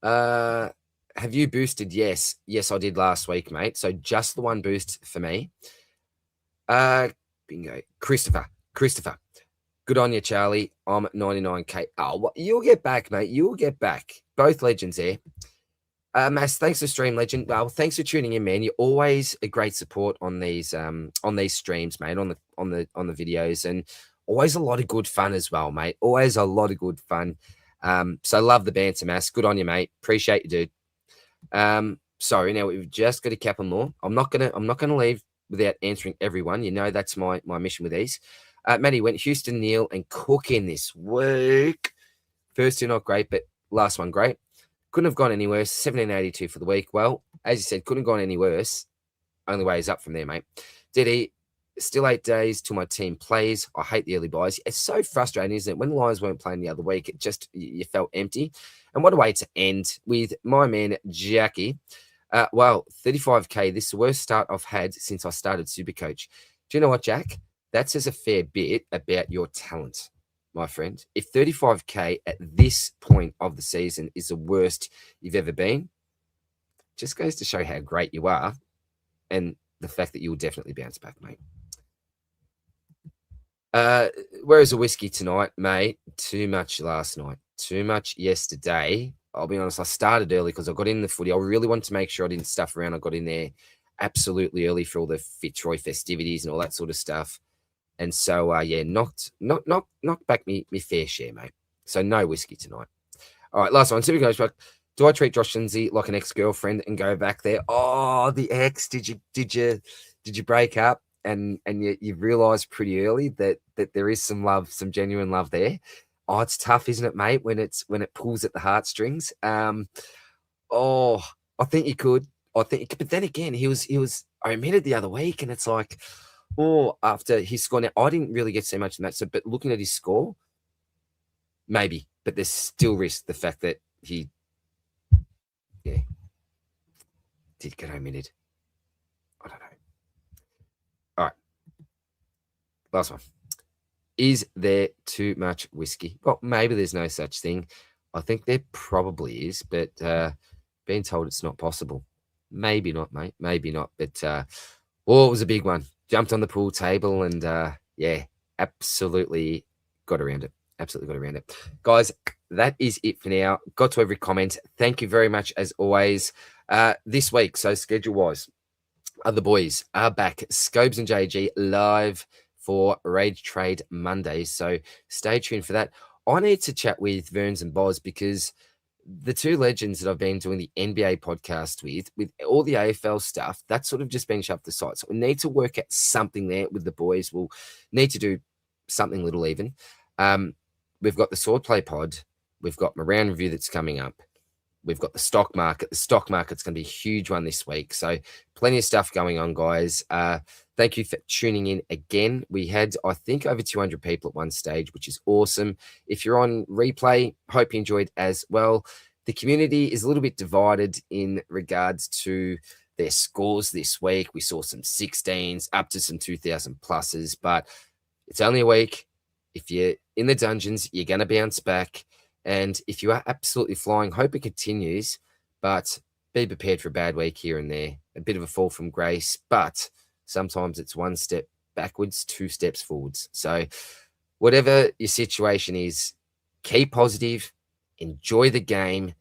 Have you boosted? Yes. Yes, I did last week, mate. So just the one boost for me. Bingo. Christopher. Good on you, Charlie. I'm at 99K. Oh, well, you'll get back, mate. You'll get back. Both legends there. Mass, thanks for stream, legend. Well, thanks for tuning in, man. You're always a great support on these streams, mate, on the videos, and always a lot of good fun as well, mate. Always a lot of good fun. So love the banter, Mass. Good on you, mate. Appreciate you, dude. Sorry, now we've just got a cap and law. I'm not gonna leave without answering everyone. You know that's my mission with these. Matty went Houston, Neil, and Cook in this week. First 2 not great, but last one great. Couldn't have gone any worse. 1782 for the week. Well, as you said, couldn't have gone any worse. Only way is up from there, mate. Diddy, still 8 days till my team plays. I hate the early buys. It's so frustrating, isn't it? When the Lions weren't playing the other week, it just, you felt empty. And what a way to end with my man, Jackie. Well, 35K. This is the worst start I've had since I started Supercoach. Do you know what, Jack? That says a fair bit about your talent, my friend. If 35K at this point of the season is the worst you've ever been, just goes to show how great you are and the fact that you'll definitely bounce back, mate. Where's the whiskey tonight, mate? Too much last night. Too much yesterday. I'll be honest, I started early because I got in the footy. I really wanted to make sure I didn't stuff around. I got in there absolutely early for all the Fitzroy festivities and all that sort of stuff. And so, yeah, knocked back me fair share, mate. So no whiskey tonight. All right, last one. Supercoach. Do I treat Josh Lindsay like an ex-girlfriend and go back there? Oh, the ex. Did you break up and you realised pretty early that there is some love, some genuine love there? Oh, it's tough, isn't it, mate? When it pulls at the heartstrings. Oh, I think you could. But then again, he was. I admitted the other week, and it's like. Or after his score. Now, I didn't really get so much in that. So, but looking at his score, maybe. But there's still risk. The fact that he, did get omitted. I don't know. All right. Last one. Is there too much whiskey? Well, maybe there's no such thing. I think there probably is, but being told it's not possible. Maybe not, mate. Maybe not. But it was a big one. Jumped on the pool table and, absolutely got around it. Guys, that is it for now. Got to every comment. Thank you very much, as always. This week, so schedule-wise, the boys are back. Scobes and JG live for Rage Trade Monday. So stay tuned for that. I need to chat with Verns and Boz because the 2 legends that I've been doing the NBA podcast with all the AFL stuff, that's sort of just been shoved aside. So we need to work out something there with the boys. We'll need to do something little even. We've got the Swordplay pod. We've got my round review that's coming up. we've got the stock market. The stock market's going to be a huge one this week. So plenty of stuff going on, guys. Thank you for tuning in again. We had, I think, over 200 people at one stage, which is awesome. If you're on replay, hope you enjoyed as well. The community is a little bit divided in regards to their scores this week. We saw some 16s up to some 2,000 pluses, but it's only a week. If you're in the dungeons, you're going to bounce back. And if you are absolutely flying, hope it continues, but be prepared for a bad week here and there. A bit of a fall from grace, but sometimes it's one step backwards, two steps forwards. So whatever your situation is, keep positive, enjoy the game.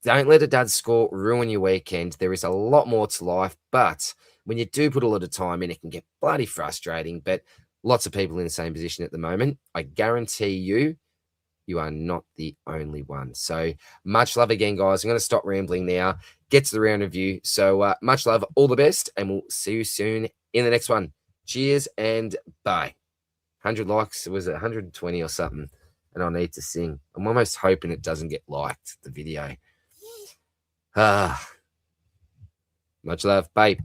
Don't let a dud score ruin your weekend. There is a lot more to life, but when you do put a lot of time in, it can get bloody frustrating. But lots of people in the same position at the moment. I guarantee you are not the only one. So much love again, guys. I'm going to stop rambling now, get to the round review. So much love, all the best, and we'll see you soon in the next one. Cheers and bye. 100 likes, was it 120 or something? And I need to sing. I'm almost hoping it doesn't get liked, the video. Much love. Bye.